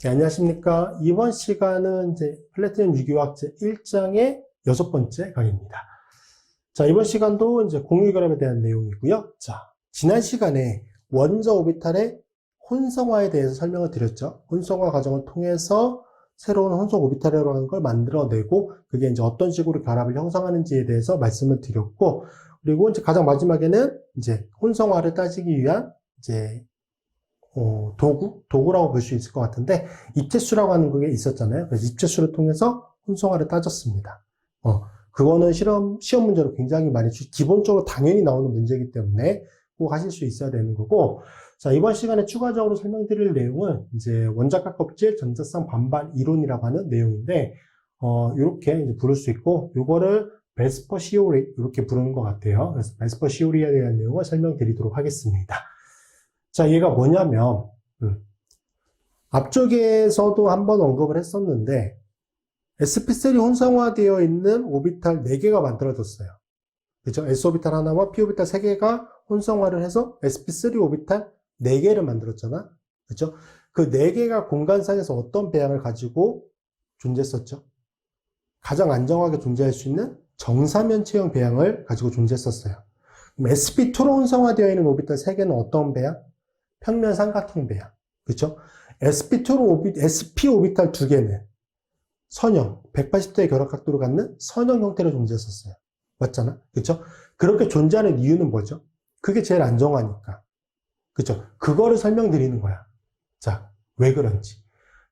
네, 안녕하십니까. 이번 시간은 이제 플래티넘 유기화학 제1장의 6번째 강의입니다. 자, 이번 시간도 이제 공유결합에 대한 내용이고요. 자, 지난 시간에 원자 오비탈의 혼성화에 대해서 설명을 드렸죠. 혼성화 과정을 통해서 새로운 혼성 오비탈이라는 걸 만들어내고 그게 이제 어떤 식으로 결합을 형성하는지에 대해서 말씀을 드렸고, 그리고 이제 가장 마지막에는 이제 혼성화를 따지기 위한 이제 도구라고 볼 수 있을 것 같은데, 입체수라고 하는 게 있었잖아요. 그래서 입체수를 통해서 혼성화를 따졌습니다. 그거는 시험 문제로 굉장히 많이, 기본적으로 당연히 나오는 문제이기 때문에 꼭 하실 수 있어야 되는 거고, 자, 이번 시간에 추가적으로 설명드릴 내용은 이제 원자가 껍질 전자쌍 반발 이론이라고 하는 내용인데, 이렇게 이제 부를 수 있고, 요거를 베스퍼 시오리, 이렇게 부르는 것 같아요. 그래서 베스퍼 시오리에 대한 내용을 설명드리도록 하겠습니다. 자, 얘가 뭐냐면, 앞쪽에서도 한번 언급을 했었는데, sp3 혼성화되어 있는 오비탈 4개가 만들어졌어요. 그죠? s-오비탈 하나와 p-오비탈 3개가 혼성화를 해서 sp3 오비탈 4개를 만들었잖아. 그죠? 그 4개가 공간상에서 어떤 배양을 가지고 존재했었죠? 가장 안정하게 존재할 수 있는 정사면체형 배양을 가지고 존재했었어요. 그럼 sp2로 혼성화되어 있는 오비탈 3개는 어떤 배양? 평면 삼각형 배양. 그쵸? sp 오비탈 2개는 선형, 180도의 결합각도를 갖는 선형 형태로 존재했었어요. 맞잖아? 그쵸? 그렇게 존재하는 이유는 뭐죠? 그게 제일 안정하니까. 그쵸? 그거를 설명드리는 거야. 자, 왜 그런지.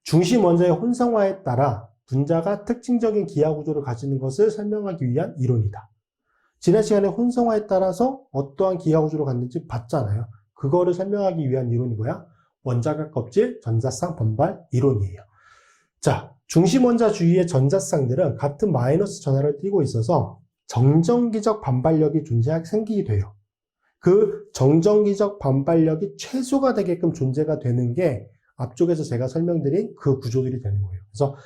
중심 원자의 혼성화에 따라 분자가 특징적인 기하 구조를 가지는 것을 설명하기 위한 이론이다. 지난 시간에 혼성화에 따라서 어떠한 기하 구조를 갖는지 봤잖아요. 그거를 설명하기 위한 이론이 뭐야? 원자각 껍질 전자쌍 반발 이론이에요. 자, 중심 원자 주위의 전자쌍들은 같은 마이너스 전하를 띠고 있어서 정전기적 반발력이 생기게 돼요. 그 정전기적 반발력이 최소가 되게끔 존재가 되는 게 앞쪽에서 제가 설명드린 그 구조들이 되는 거예요. 그래서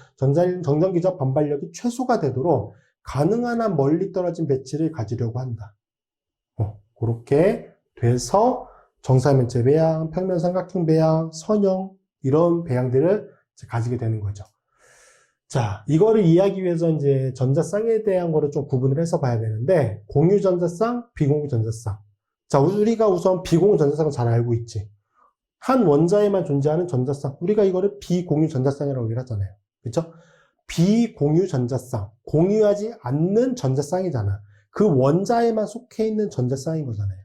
정전기적 반발력이 최소가 되도록 가능한 한 멀리 떨어진 배치를 가지려고 한다. 그렇게 돼서 정사면체 배양, 평면 삼각형 배양, 선형 이런 배양들을 가지게 되는 거죠. 자, 이거를 이해하기 위해서 이제 전자쌍에 대한 거를 좀 구분을 해서 봐야 되는데, 공유 전자쌍, 비공유 전자쌍. 자, 우리가 우선 비공유 전자쌍을 잘 알고 있지. 한 원자에만 존재하는 전자쌍. 우리가 이거를 비공유 전자쌍이라고 얘기를 하잖아요. 그렇죠? 비공유 전자쌍. 공유하지 않는 전자쌍이잖아. 그 원자에만 속해 있는 전자쌍인 거잖아요.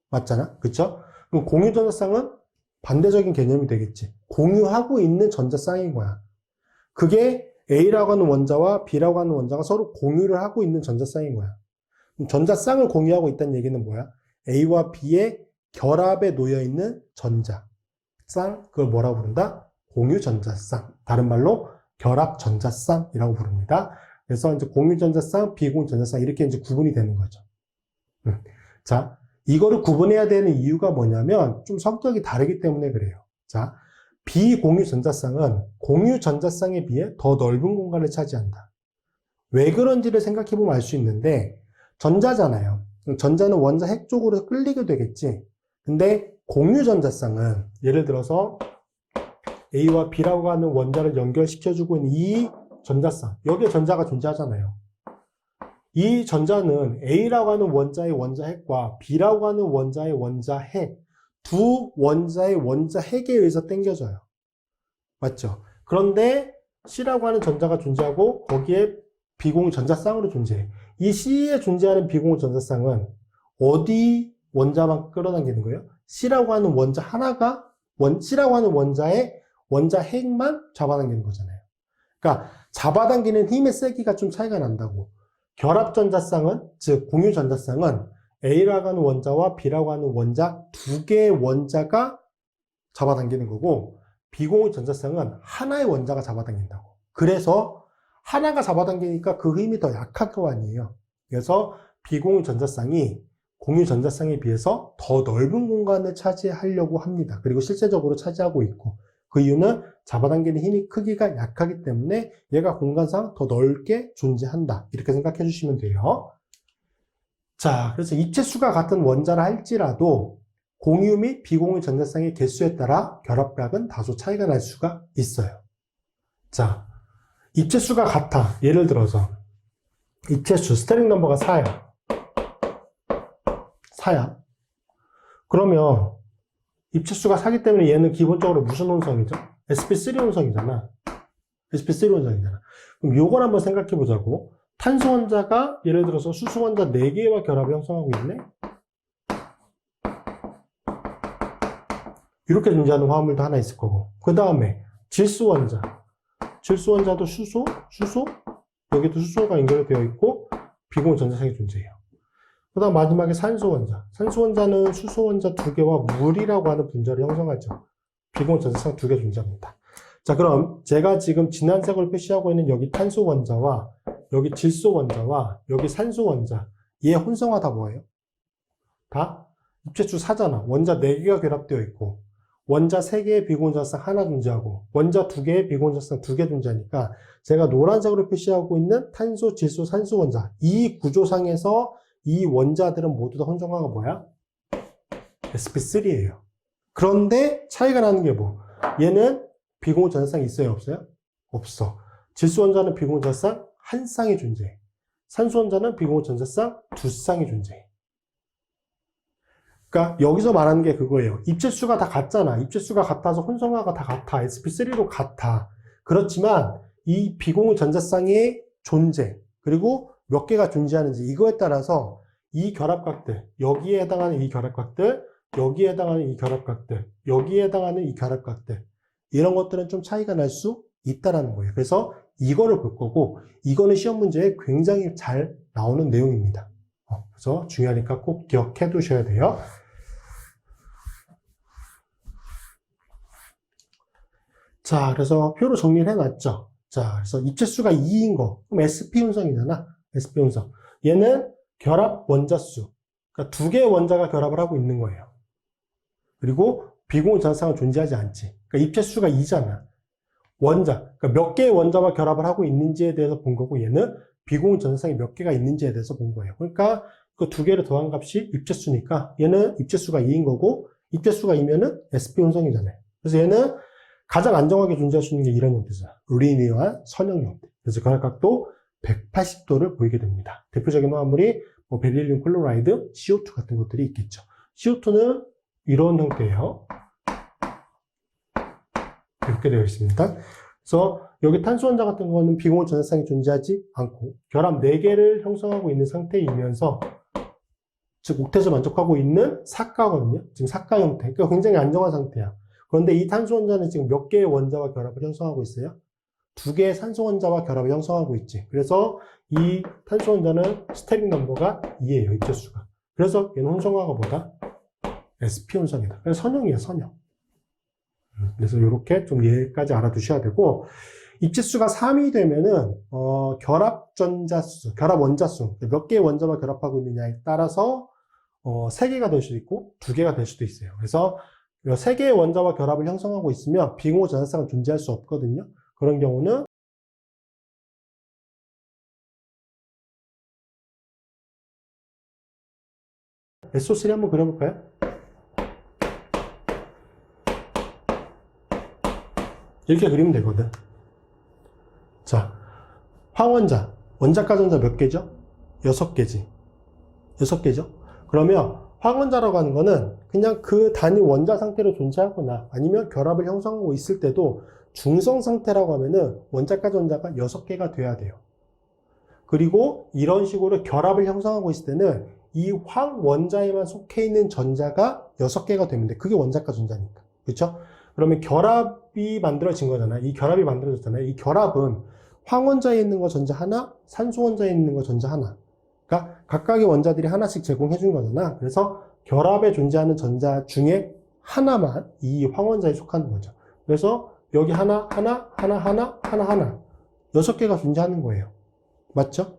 맞잖아? 그쵸? 그럼 공유 전자쌍은 반대적인 개념이 되겠지. 공유하고 있는 전자쌍인 거야. 그게 A라고 하는 원자와 B라고 하는 원자가 서로 공유를 하고 있는 전자쌍인 거야. 그럼 전자쌍을 공유하고 있다는 얘기는 뭐야? A와 B의 결합에 놓여 있는 전자쌍, 그걸 뭐라고 부른다? 공유 전자쌍. 다른 말로 결합 전자쌍이라고 부릅니다. 그래서 이제 공유 전자쌍, 비공유 전자쌍 이렇게 이제 구분이 되는 거죠. 자, 이거를 구분해야 되는 이유가 뭐냐면 좀 성격이 다르기 때문에 그래요. 자, 비공유 전자쌍은 공유 전자쌍에 비해 더 넓은 공간을 차지한다. 왜 그런지를 생각해보면 알 수 있는데, 전자잖아요. 전자는 원자 핵 쪽으로 끌리게 되겠지. 근데 공유 전자쌍은 예를 들어서 A와 B라고 하는 원자를 연결시켜주고 있는 이 전자쌍, 여기에 전자가 존재하잖아요. 이 전자는 A라고 하는 원자의 원자 핵과 B라고 하는 원자의 원자 핵, 두 원자의 원자 핵에 의해서 당겨져요. 맞죠? 그런데 C라고 하는 전자가 존재하고 거기에 비공유 전자쌍으로 존재해. 이 C에 존재하는 비공유 전자쌍은 어디 원자만 끌어당기는 거예요? C라고 하는 원자 하나가 C라고 하는 원자의 원자 핵만 잡아당기는 거잖아요. 그러니까 잡아당기는 힘의 세기가 좀 차이가 난다고. 결합 전자쌍은, 즉 공유 전자쌍은 A라고 하는 원자와 B라고 하는 원자 두 개의 원자가 잡아당기는 거고, 비공유 전자쌍은 하나의 원자가 잡아당긴다고. 그래서 하나가 잡아당기니까 그 힘이 더 약할 거 아니에요. 그래서 비공유 전자쌍이 공유 전자쌍에 비해서 더 넓은 공간을 차지하려고 합니다. 그리고 실제적으로 차지하고 있고, 그 이유는 잡아당기는 힘이 크기가 약하기 때문에 얘가 공간상 더 넓게 존재한다. 이렇게 생각해 주시면 돼요. 자, 그래서 입체수가 같은 원자라 할지라도 공유 및 비공유 전자쌍의 개수에 따라 결합각은 다소 차이가 날 수가 있어요. 자, 입체수가 같아. 예를 들어서 입체수 스테링 넘버가 4야. 4야. 그러면 입체수가 4기 때문에 얘는 기본적으로 무슨 혼성이죠? sp3 혼성이잖아. sp3 혼성이잖아. 그럼 요걸 한번 생각해 보자고. 탄소 원자가 예를 들어서 수소 원자 4개와 결합을 형성하고 있네. 이렇게 존재하는 화합물도 하나 있을 거고. 그 다음에 질소 원자. 질소 원자도 수소, 여기도 수소가 연결되어 있고 비공유 전자쌍이 존재해요. 그 다음 마지막에 산소 원자. 산소 원자는 수소 원자 2개와 물이라고 하는 분자를 형성하죠. 비공유 전자쌍 2개 존재합니다. 자, 그럼 제가 지금 진한 색으로 표시하고 있는 여기 탄소 원자와 여기 질소 원자와 여기 산소 원자, 얘 혼성화 다 뭐예요? 다 입체수 4잖아. 원자 4개가 결합되어 있고 원자 3개의 비공유 전자쌍 하나 존재하고 원자 2개의 비공유 전자쌍 2개 존재하니까 제가 노란색으로 표시하고 있는 탄소, 질소, 산소 원자 이 구조상에서 이 원자들은 모두 다 혼성화가 뭐야? sp3예요. 그런데 차이가 나는 게 뭐? 얘는 비공유 전자쌍이 있어요? 없어요? 없어. 질소 원자는 비공유 전자쌍 한 쌍이 존재해. 산소 원자는 비공유 전자쌍 2쌍이 존재해. 그러니까 여기서 말하는 게 그거예요. 입체수가 다 같잖아. 입체수가 같아서 혼성화가 다 같아. sp3도 같아. 그렇지만 이 비공유 전자쌍의 존재 그리고 몇 개가 존재하는지 이거에 따라서 이 결합각들, 여기에 해당하는 이 결합각들, 여기에 해당하는 이 결합각들, 여기에 해당하는 이 결합각들 이런 것들은 좀 차이가 날 수 있다라는 거예요. 그래서 이거를 볼 거고 이거는 시험 문제에 굉장히 잘 나오는 내용입니다. 그래서 중요하니까 꼭 기억해 두셔야 돼요. 자, 그래서 표로 정리를 해놨죠. 자, 그래서 입체수가 2인 거. 그럼 sp 혼성이잖아. sp 혼성. 얘는 결합 원자수. 그러니까 2개의 원자가 결합을 하고 있는 거예요. 그리고 비공유 전자쌍은 존재하지 않지. 그러니까 입체수가 2잖아. 원자. 그러니까 몇 개의 원자와 결합을 하고 있는지에 대해서 본 거고 얘는 비공유 전자쌍이 몇 개가 있는지에 대해서 본 거예요. 그러니까 그 2개를 더한 값이 입체수니까 얘는 입체수가 2인 거고 입체수가 2면은 sp 혼성이잖아요. 그래서 얘는 가장 안정하게 존재할 수 있는 게 이런 형태죠. 리니어한 선형 형태. 그래서 결합각도 180도를 보이게 됩니다. 대표적인 화합물이 뭐 베릴륨 클로라이드, CO2 같은 것들이 있겠죠. CO2는 이런 형태예요. 이렇게 되어 있습니다. 그래서 여기 탄소 원자 같은 거는 비공유 전자쌍이 존재하지 않고 결합 4개를 형성하고 있는 상태이면서 즉 옥텟을 만족하고 있는 사가거든요. 지금 사가 형태. 그러니까 굉장히 안정한 상태야. 그런데 이 탄소 원자는 지금 몇 개의 원자와 결합을 형성하고 있어요? 2개의 산소 원자와 결합을 형성하고 있지. 그래서 이 탄소 원자는 스테링 넘버가 2예요. 입체수가. 그래서 얘는 혼성화가 뭐다? sp 혼성이다. 그래서 선형이에요. 선형. 그래서 이렇게 좀 얘까지 알아두셔야 되고 입체수가 3이 되면은 결합 전자수, 결합 원자수 몇 개의 원자와 결합하고 있느냐에 따라서 3개가 될 수도 있고 2개가 될 수도 있어요. 그래서 3개의 원자와 결합을 형성하고 있으면 비공유 전자쌍은 존재할 수 없거든요. 그런 경우는 SO3 한번 그려볼까요? 이렇게 그리면 되거든. 자, 황원자, 원자가 전자 몇 개죠? 6개지. 6개죠? 그러면 황원자라고 하는 거는 그냥 그 단위 원자 상태로 존재하거나 아니면 결합을 형성하고 있을 때도 중성 상태라고 하면은 원자가 전자가 6개가 돼야 돼요. 그리고 이런 식으로 결합을 형성하고 있을 때는 이 황원자에만 속해 있는 전자가 6개가 되면 돼. 그게 원자가 전자니까. 그렇죠? 그러면 결합이 만들어진 거잖아. 이 결합이 만들어졌잖아요. 이 결합은 황원자에 있는 거 전자 하나, 산소 원자에 있는 거 전자 하나. 그러니까 각각의 원자들이 하나씩 제공해 준 거잖아. 그래서 결합에 존재하는 전자 중에 하나만 이 황원자에 속하는 거죠. 그래서 여기 하나, 6개가 존재하는 거예요. 맞죠?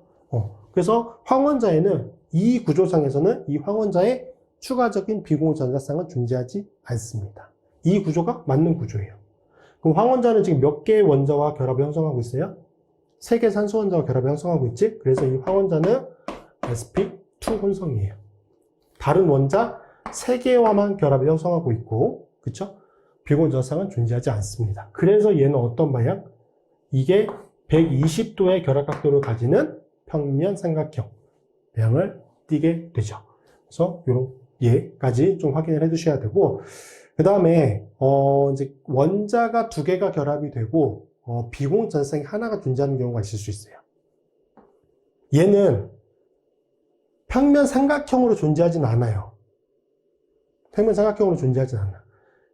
그래서 황원자에는 이 구조상에서는 이 황원자에 추가적인 비공유 전자쌍은 존재하지 않습니다. 이 구조가 맞는 구조예요. 그럼 황원자는 지금 몇 개의 원자와 결합을 형성하고 있어요? 3개 산소 원자와 결합을 형성하고 있지? 그래서 이 황원자는 sp2 혼성이에요. 다른 원자 3개와만 결합을 형성하고 있고, 그쵸? 비공전자쌍은 존재하지 않습니다. 그래서 얘는 어떤 방향? 이게 120도의 결합각도를 가지는 평면 삼각형 배양을 띠게 되죠. 그래서 요런 얘까지 좀 확인을 해 두셔야 되고, 그 다음에 이제 원자가 2개가 결합이 되고 비공전자쌍이 하나가 존재하는 경우가 있을 수 있어요. 얘는 평면 삼각형으로 존재하진 않아요. 평면 삼각형으로 존재하진 않아.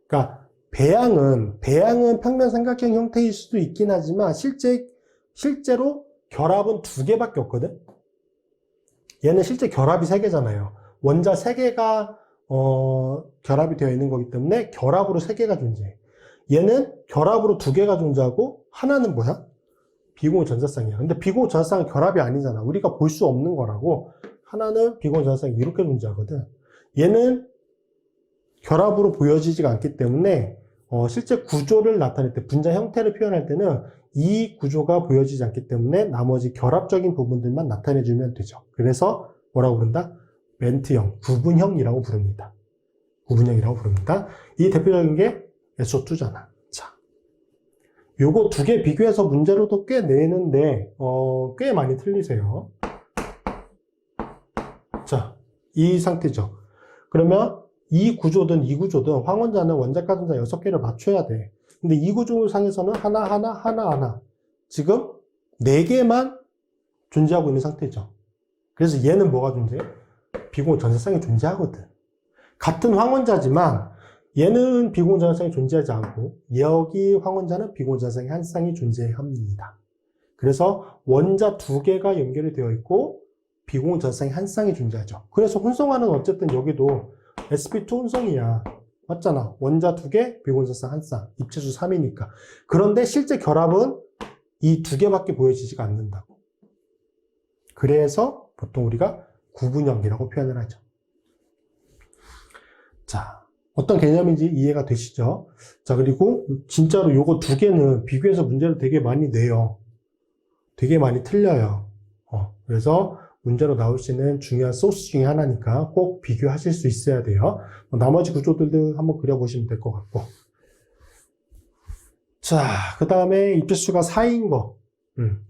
그러니까 배양은 평면 삼각형 형태일 수도 있긴 하지만 실제로 결합은 2개밖에 없거든. 얘는 실제 결합이 3개잖아요. 원자 3개가 결합이 되어 있는 거기 때문에 결합으로 3개가 존재해. 얘는 결합으로 2개가 존재하고 하나는 뭐야? 비공전자쌍이야. 근데 비공전자쌍은 결합이 아니잖아. 우리가 볼 수 없는 거라고. 하나는 비공전자쌍이 이렇게 존재하거든. 얘는 결합으로 보여지지가 않기 때문에 실제 구조를 나타낼 때, 분자 형태를 표현할 때는 이 구조가 보여지지 않기 때문에 나머지 결합적인 부분들만 나타내주면 되죠. 그래서 뭐라고 부른다? 멘트형, 구분형이라고 부릅니다. 구분형이라고 부릅니다. 이 대표적인 게 SO2잖아. 자, 요거 2개 비교해서 문제로도 꽤 내는데 꽤 많이 틀리세요. 자, 이 상태죠. 그러면 이 구조든 황원자는 원자과 분자 6개를 맞춰야 돼. 근데 이 구조상에서는 하나 지금 4개만 존재하고 있는 상태죠. 그래서 얘는 뭐가 존재해? 비공전자쌍이 존재하거든. 같은 황원자지만 얘는 비공전자쌍이 존재하지 않고 여기 황원자는 비공전자쌍이 한 쌍이 존재합니다. 그래서 원자 2개가 연결이 되어 있고 비공전자쌍이 한 쌍이 존재하죠. 그래서 혼성화는 어쨌든 여기도 sp2 혼성이야. 맞잖아. 원자 2개, 비공전자쌍 한 쌍, 입체수 3이니까. 그런데 실제 결합은 이 2개밖에 보여지지가 않는다고. 그래서 보통 우리가 구분형이라고 표현을 하죠. 자, 어떤 개념인지 이해가 되시죠? 자, 그리고 진짜로 요거 2개는 비교해서 문제를 되게 많이 내요. 되게 많이 틀려요. 그래서 문제로 나올 수 있는 중요한 소스 중에 하나니까 꼭 비교하실 수 있어야 돼요. 나머지 구조들도 한번 그려보시면 될 것 같고. 자, 그 다음에 입체수가 4인 거.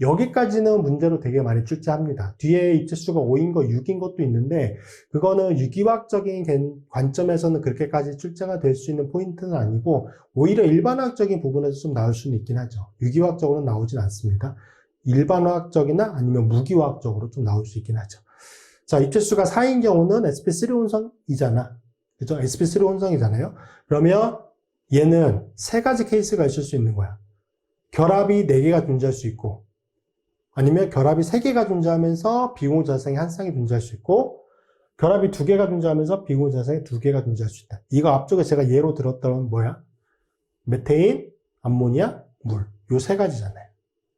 여기까지는 문제로 되게 많이 출제합니다. 뒤에 입체수가 5인 거, 6인 것도 있는데 그거는 유기화학적인 관점에서는 그렇게까지 출제가 될 수 있는 포인트는 아니고 오히려 일반화학적인 부분에서 좀 나올 수는 있긴 하죠. 유기화학적으로는 나오진 않습니다. 일반화학적이나 아니면 무기화학적으로 좀 나올 수 있긴 하죠. 자, 입체수가 4인 경우는 sp3 혼성이잖아. 그죠? sp3 혼성이잖아요. 그러면 얘는 3가지 케이스가 있을 수 있는 거야. 결합이 4개가 존재할 수 있고, 아니면 결합이 3개가 존재하면서 비공전자쌍이 한 쌍이 존재할 수 있고, 결합이 2개가 존재하면서 비공전자쌍이 2개가 존재할 수 있다. 이거 앞쪽에 제가 예로 들었던 뭐야? 메테인, 암모니아, 물. 요 3가지잖아요.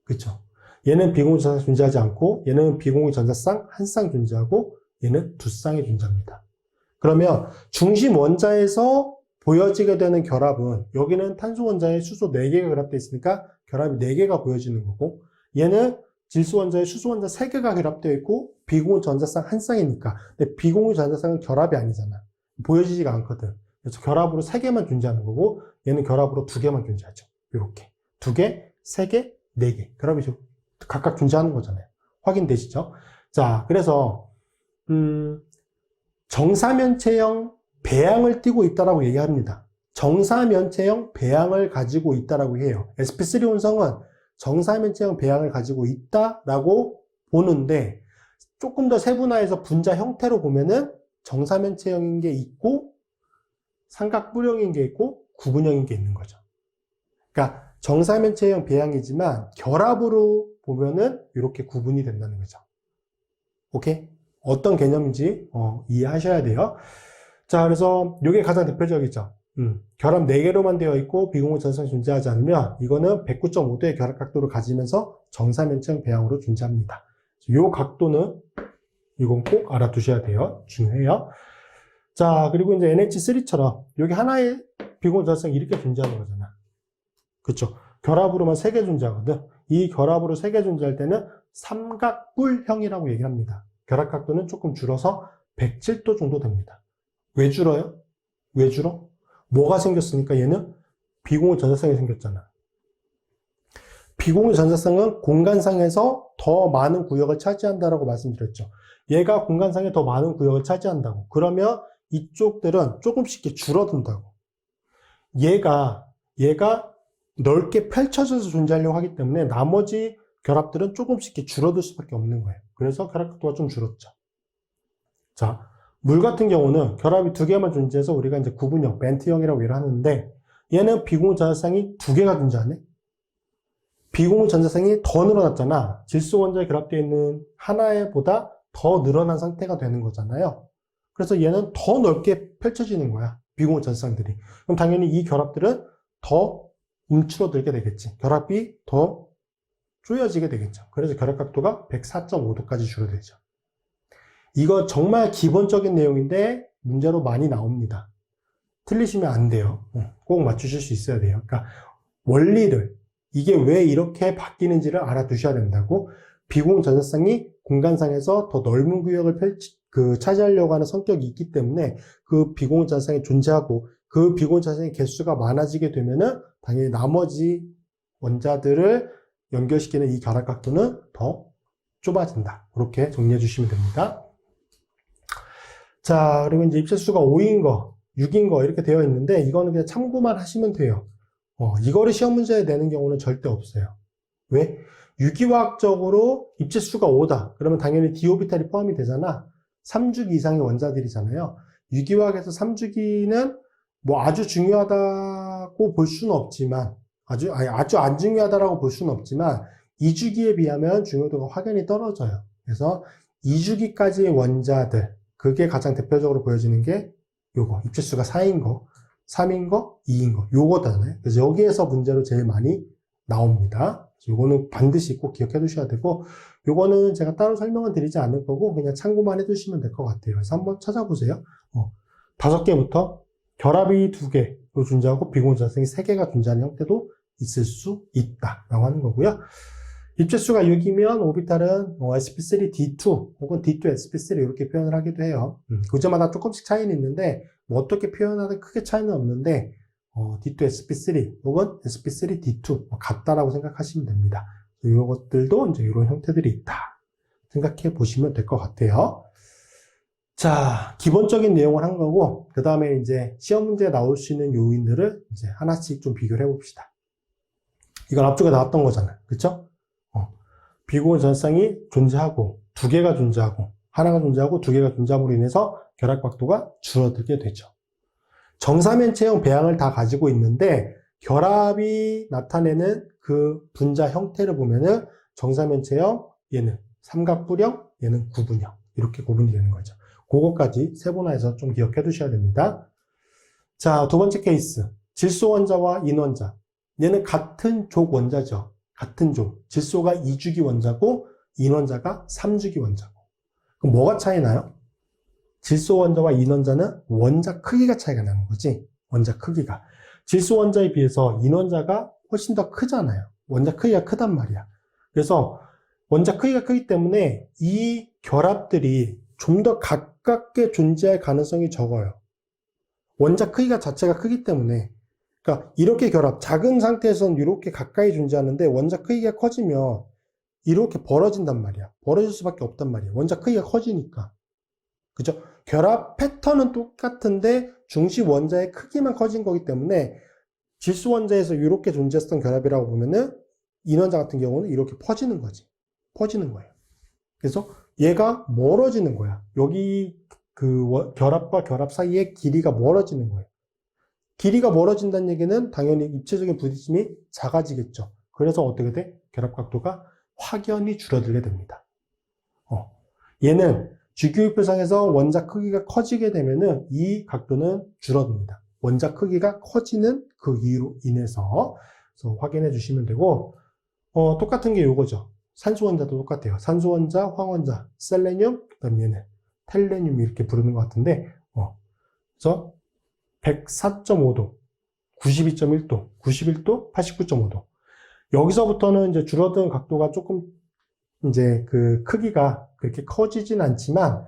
그쵸? 얘는 비공전자쌍 존재하지 않고, 얘는 비공전자쌍 한 쌍 존재하고, 얘는 2쌍이 존재합니다. 그러면 중심 원자에서 보여지게 되는 결합은 여기는 탄소 원자에 수소 4개가 결합되어 있으니까 결합이 4개가 보여지는 거고, 얘는 질소 원자에 수소 원자 3개가 결합되어 있고 비공전자쌍 한 쌍이니까. 근데 비공전자쌍은 결합이 아니잖아. 보여지지가 않거든. 그래서 결합으로 3개만 존재하는 거고 얘는 결합으로 2개만 존재하죠. 이렇게 2개, 3개, 4개 결합이 각각 존재하는 거잖아요. 확인되시죠? 자, 그래서 정사면체형 배양을 띠고 있다라고 얘기합니다. 정사면체형 배양을 가지고 있다라고 해요. sp3 혼성은 정사면체형 배양을 가지고 있다라고 보는데 조금 더 세분화해서 분자 형태로 보면은 정사면체형인 게 있고 삼각뿔형인 게 있고 구분형인 게 있는 거죠. 그러니까 정사면체형 배양이지만 결합으로 보면은 이렇게 구분이 된다는 거죠. 오케이? 어떤 개념인지 이해하셔야 돼요. 자, 그래서 이게 가장 대표적이죠. 결합 4개로만 되어 있고 비공전자쌍이 존재하지 않으면 이거는 109.5도의 결합 각도를 가지면서 정사면체형 배양으로 존재합니다. 이 각도는 이건 꼭 알아두셔야 돼요. 중요해요. 자, 그리고 이제 NH3처럼 여기 하나의 비공전자쌍이 이렇게 존재하는 거잖아. 그쵸? 결합으로만 3개 존재하거든. 이 결합으로 3개 존재할 때는 삼각뿔형이라고 얘기합니다. 결합 각도는 조금 줄어서 107도 정도 됩니다. 왜 줄어요? 왜 줄어? 뭐가 생겼으니까 얘는 비공유 전자쌍이 생겼잖아. 비공유 전자쌍은 공간상에서 더 많은 구역을 차지한다라고 말씀드렸죠. 얘가 공간상에 더 많은 구역을 차지한다고. 그러면 이쪽들은 조금씩 이렇게 줄어든다고. 얘가 넓게 펼쳐져서 존재하려고 하기 때문에 나머지 결합들은 조금씩 이렇게 줄어들 수밖에 없는 거예요. 그래서 결합 각도가 좀 줄었죠. 자, 물 같은 경우는 결합이 두 개만 존재해서 우리가 이제 구분형, 벤트형이라고 얘기를 하는데 얘는 비공유 전자쌍이 두 개가 존재하네. 비공유 전자쌍이 더 늘어났잖아. 질소 원자에 결합되어 있는 하나에 보다 더 늘어난 상태가 되는 거잖아요. 그래서 얘는 더 넓게 펼쳐지는 거야. 비공유 전자쌍들이. 그럼 당연히 이 결합들은 더 움츠러들게 되겠지. 결합이 더 쪼여지게 되겠죠. 그래서 결합 각도가 104.5도까지 줄어들죠. 이거 정말 기본적인 내용인데 문제로 많이 나옵니다. 틀리시면 안 돼요. 꼭 맞추실 수 있어야 돼요. 그러니까 원리를, 이게 왜 이렇게 바뀌는지를 알아두셔야 된다고. 비공유 전자쌍이 공간상에서 더 넓은 구역을 차지하려고 하는 성격이 있기 때문에 그 비공유 전자쌍이 존재하고 그 비공유 전자쌍의 개수가 많아지게 되면은 당연히 나머지 원자들을 연결시키는 이 결합 각도는 더 좁아진다. 이렇게 정리해 주시면 됩니다. 자, 그리고 이제 입체수가 5인 거, 6인 거 이렇게 되어 있는데 이거는 그냥 참고만 하시면 돼요. 이거를 시험 문제에 내는 경우는 절대 없어요. 왜? 유기화학적으로 입체수가 5다. 그러면 당연히 d-오비탈이 포함이 되잖아. 3주기 이상의 원자들이잖아요. 유기화학에서 3주기는 뭐 아주 중요하다고 볼 수는 없지만, 아주 안 중요하다라고 볼 수는 없지만, 2주기에 비하면 중요도가 확연히 떨어져요. 그래서 2주기까지의 원자들, 그게 가장 대표적으로 보여지는 게 요거, 입체수가 4인 거, 3인 거, 2인 거, 요거잖아요. 그래서 여기에서 문제로 제일 많이 나옵니다. 요거는 반드시 꼭 기억해 두셔야 되고, 요거는 제가 따로 설명은 드리지 않을 거고, 그냥 참고만 해 두시면 될 것 같아요. 그래서 한번 찾아보세요. 5개부터 결합이 2개로 존재하고, 비공유 전자쌍이 3개가 존재하는 형태도 있을 수 있다라고 하는 거고요. 입체수가 6이면 오비탈은 sp3d2 혹은 d2sp3 이렇게 표현을 하기도 해요. 그제마다 조금씩 차이는 있는데 뭐 어떻게 표현하든 크게 차이는 없는데 d2sp3 혹은 sp3d2 같다라고 생각하시면 됩니다. 이것들도 이제 이런 형태들이 있다 생각해 보시면 될 것 같아요. 자, 기본적인 내용을 한 거고 그 다음에 이제 시험 문제에 나올 수 있는 요인들을 이제 하나씩 좀 비교를 해봅시다. 이건 앞쪽에 나왔던 거잖아요, 그렇죠? 비공유 전자쌍이 존재하고 2개가 존재하고 하나가 존재하고 2개가 존재함으로 인해서 결합 각도가 줄어들게 되죠. 정사면체형 배양을 다 가지고 있는데 결합이 나타내는 그 분자 형태를 보면은 정사면체형, 얘는 삼각뿔형, 얘는 구분형 이렇게 구분이 되는 거죠. 그것까지 세분화해서 좀 기억해 두셔야 됩니다. 자, 두 번째 케이스, 질소 원자와 인 원자. 얘는 같은 족 원자죠. 같은 족. 질소가 2주기 원자고 인 원자가 3주기 원자고. 그럼 뭐가 차이 나요? 질소 원자와 인 원자는 원자 크기가 차이가 나는 거지. 원자 크기가. 질소 원자에 비해서 인 원자가 훨씬 더 크잖아요. 원자 크기가 크단 말이야. 그래서 원자 크기가 크기 때문에 이 결합들이 좀 더 가깝게 존재할 가능성이 적어요. 원자 크기가 자체가 크기 때문에. 그러니까 이렇게 결합, 작은 상태에서는 이렇게 가까이 존재하는데 원자 크기가 커지면 이렇게 벌어진단 말이야. 벌어질 수밖에 없단 말이야. 원자 크기가 커지니까. 그죠? 결합 패턴은 똑같은데 중심 원자의 크기만 커진 거기 때문에 질소 원자에서 이렇게 존재했던 결합이라고 보면은 인 원자 같은 경우는 이렇게 퍼지는 거지. 퍼지는 거예요. 그래서 얘가 멀어지는 거야. 여기 그 결합과 결합 사이의 길이가 멀어지는 거예요. 길이가 멀어진다는 얘기는 당연히 입체적인 부딪힘이 작아지겠죠. 그래서 어떻게 돼? 결합 각도가 확연히 줄어들게 됩니다. 얘는 주기율표상에서 원자 크기가 커지게 되면은 이 각도는 줄어듭니다. 원자 크기가 커지는 그 이유로 인해서. 그래서 확인해 주시면 되고, 똑같은 게 요거죠. 산소 원자도 똑같아요. 산소 원자, 황 원자, 셀레늄, 그 다음 얘는 텔레늄 이렇게 부르는 것 같은데, 그래서 104.5도, 92.1도, 91도, 89.5도. 여기서부터는 이제 줄어든 각도가 조금 이제 그 크기가 그렇게 커지진 않지만,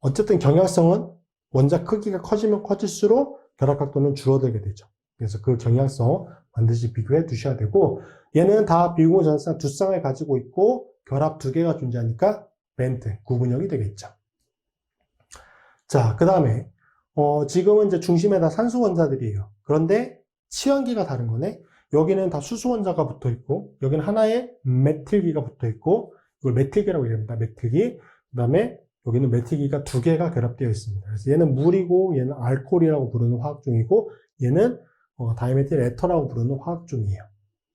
어쨌든 경향성은 원자 크기가 커지면 커질수록 결합각도는 줄어들게 되죠. 그래서 그 경향성 반드시 비교해 두셔야 되고, 얘는 다 비공유 전상 두 쌍을 가지고 있고 결합 두 개가 존재하니까 밴드, 구분형이 되겠죠. 자, 그 다음에 지금은 이제 중심에 다 산소 원자들이에요. 그런데 치환기가 다른 거네. 여기는 다 수소 원자가 붙어 있고, 여기는 하나의 메틸기가 붙어 있고, 이걸 메틸기라고 얘기합니다. 메틸기. 그 다음에 여기는 메틸기가 두 개가 결합되어 있습니다. 그래서 얘는 물이고, 얘는 알코올이라고 부르는 화학종이고, 얘는 다이메틸 에터라고 부르는 화학종이에요.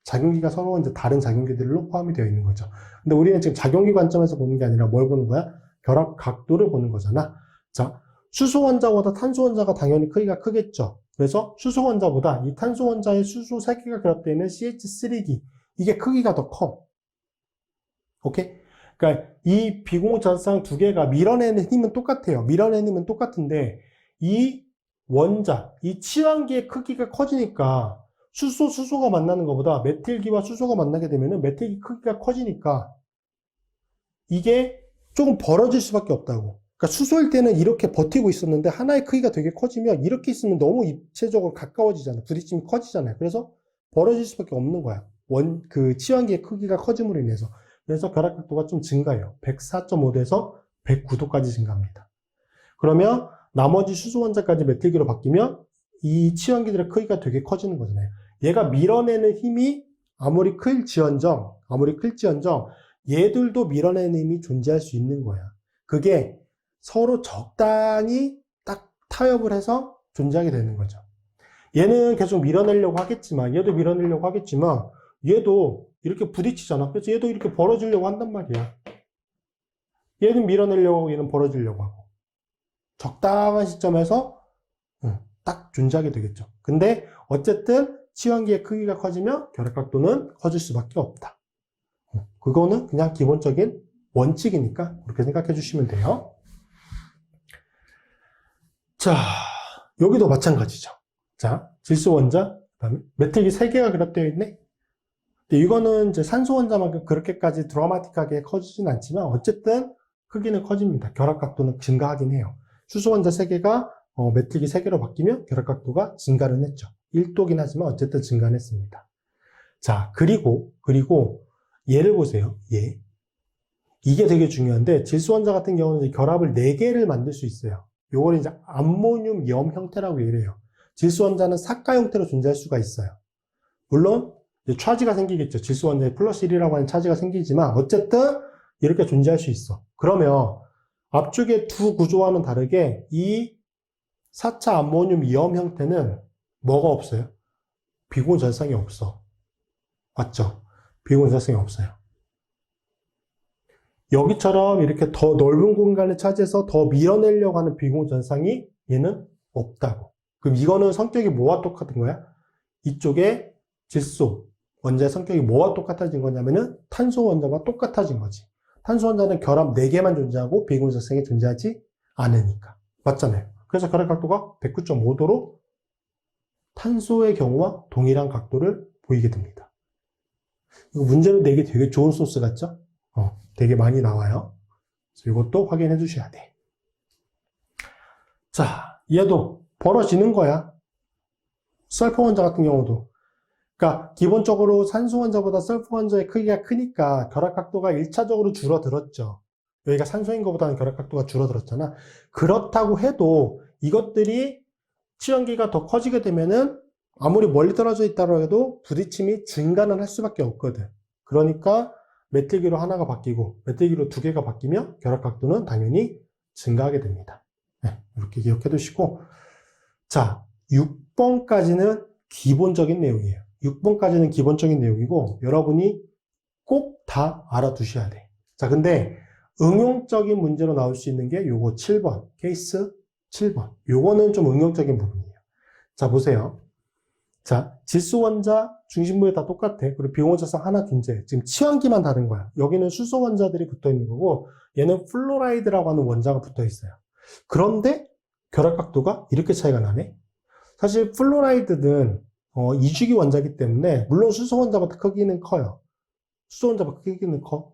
작용기가 서로 이제 다른 작용기들로 포함이 되어 있는 거죠. 근데 우리는 지금 작용기 관점에서 보는 게 아니라 뭘 보는 거야? 결합 각도를 보는 거잖아. 자, 수소 원자보다 탄소 원자가 당연히 크기가 크겠죠. 그래서 수소 원자보다 이 탄소 원자의 수소 3개가 결합되어 있는 CH3기, 이게 크기가 더 커. 오케이? 그러니까 이 비공유 전상 두 개가 밀어내는 힘은 똑같아요. 밀어내는 힘은 똑같은데 이 원자, 이 치환기의 크기가 커지니까 수소가 만나는 것보다 메틸기와 수소가 만나게 되면 메틸기 크기가 커지니까 이게 조금 벌어질 수밖에 없다고. 그러니까 수소일 때는 이렇게 버티고 있었는데 하나의 크기가 되게 커지면 이렇게 있으면 너무 입체적으로 가까워지잖아요. 부딪힘이 커지잖아요. 그래서 벌어질 수밖에 없는 거야. 그 치환기의 크기가 커짐으로 인해서. 그래서 결합각도가 좀 증가해요. 104.5도에서 109도까지 증가합니다. 그러면 나머지 수소 원자까지 메틸기로 바뀌면 이 치환기들의 크기가 되게 커지는 거잖아요. 얘가 밀어내는 힘이 아무리 클지언정 얘들도 밀어내는 힘이 존재할 수 있는 거야. 그게 서로 적당히 딱 타협을 해서 존재하게 되는 거죠. 얘는 계속 밀어내려고 하겠지만, 얘도 밀어내려고 하겠지만, 얘도 이렇게 부딪히잖아. 그래서 얘도 이렇게 벌어지려고 한단 말이야. 얘는 밀어내려고 하고, 얘는 벌어지려고 하고. 적당한 시점에서 딱 존재하게 되겠죠. 근데 어쨌든 치환기의 크기가 커지면 결합각도는 커질 수밖에 없다. 그거는 그냥 기본적인 원칙이니까 그렇게 생각해 주시면 돼요. 자, 여기도 마찬가지죠. 자, 질소 원자, 그다음에 메틸기 3개가 결합되어 있네. 근데 이거는 이제 산소 원자만큼 그렇게까지 드라마틱하게 커지진 않지만 어쨌든 크기는 커집니다. 결합각도는 증가하긴 해요. 수소 원자 3개가 메틸기 3개로 바뀌면 결합각도가 증가는 했죠. 1도긴 하지만 어쨌든 증가는 했습니다. 자, 그리고 얘를 보세요. 얘. 이게 되게 중요한데 질소 원자 같은 경우는 결합을 4개를 만들 수 있어요. 요걸 이제 암모늄 염 형태라고 얘기를 해요. 질소 원자는 사가 형태로 존재할 수가 있어요. 물론 차지가 생기겠죠. 질소 원자에 플러스 1이라고 하는 차지가 생기지만 어쨌든 이렇게 존재할 수 있어. 그러면 앞쪽의 두 구조와는 다르게 이 4차 암모늄 염 형태는 뭐가 없어요? 비공유 전상이 없어. 맞죠? 비공유 전상이 없어요. 여기처럼 이렇게 더 넓은 공간을 차지해서 더 밀어내려고 하는 비공유 전상이 얘는 없다고. 그럼 이거는 성격이 뭐와 똑같은 거야? 이쪽에 질소 원자의 성격이 뭐와 똑같아진 거냐면은 탄소 원자와 똑같아진 거지. 탄소 원자는 결합 4개만 존재하고 비공유 전상이 존재하지 않으니까. 맞잖아요. 그래서 결합각도가 109.5도로 탄소의 경우와 동일한 각도를 보이게 됩니다. 이거 문제로 내기 되게 좋은 소스 같죠? 되게 많이 나와요. 그래서 이것도 확인해 주셔야 돼. 자, 얘도 벌어지는 거야. 설포 원자 같은 경우도. 그러니까 기본적으로 산소 원자보다 설포 원자의 크기가 크니까 결합각도가 1차적으로 줄어들었죠. 여기가 산소인 것보다는 결합각도가 줄어들었잖아. 그렇다고 해도 이것들이 치환기가 더 커지게 되면은 아무리 멀리 떨어져 있다고 해도 부딪힘이 증가는 할 수밖에 없거든. 그러니까 메틸기로 하나가 바뀌고 메틸기로 2개가 바뀌면 결합각도는 당연히 증가하게 됩니다. 네, 이렇게 기억해 두시고, 자, 6번까지는 기본적인 내용이에요. 6번까지는 기본적인 내용이고 여러분이 꼭 다 알아두셔야 돼. 자, 근데 응용적인 문제로 나올 수 있는 게 요거 7번, 케이스 7번. 요거는 좀 응용적인 부분이에요. 자, 보세요. 자, 질소 원자 중심부에 다 똑같아. 그리고 비공유 전상 하나 존재해. 지금 치환기만 다른 거야. 여기는 수소 원자들이 붙어 있는 거고 얘는 플로라이드라고 하는 원자가 붙어 있어요. 그런데 결합각도가 이렇게 차이가 나네. 사실 플로라이드는 이주기 원자이기 때문에 물론 수소 원자보다 크기는 커요. 수소 원자보다 크기는 커.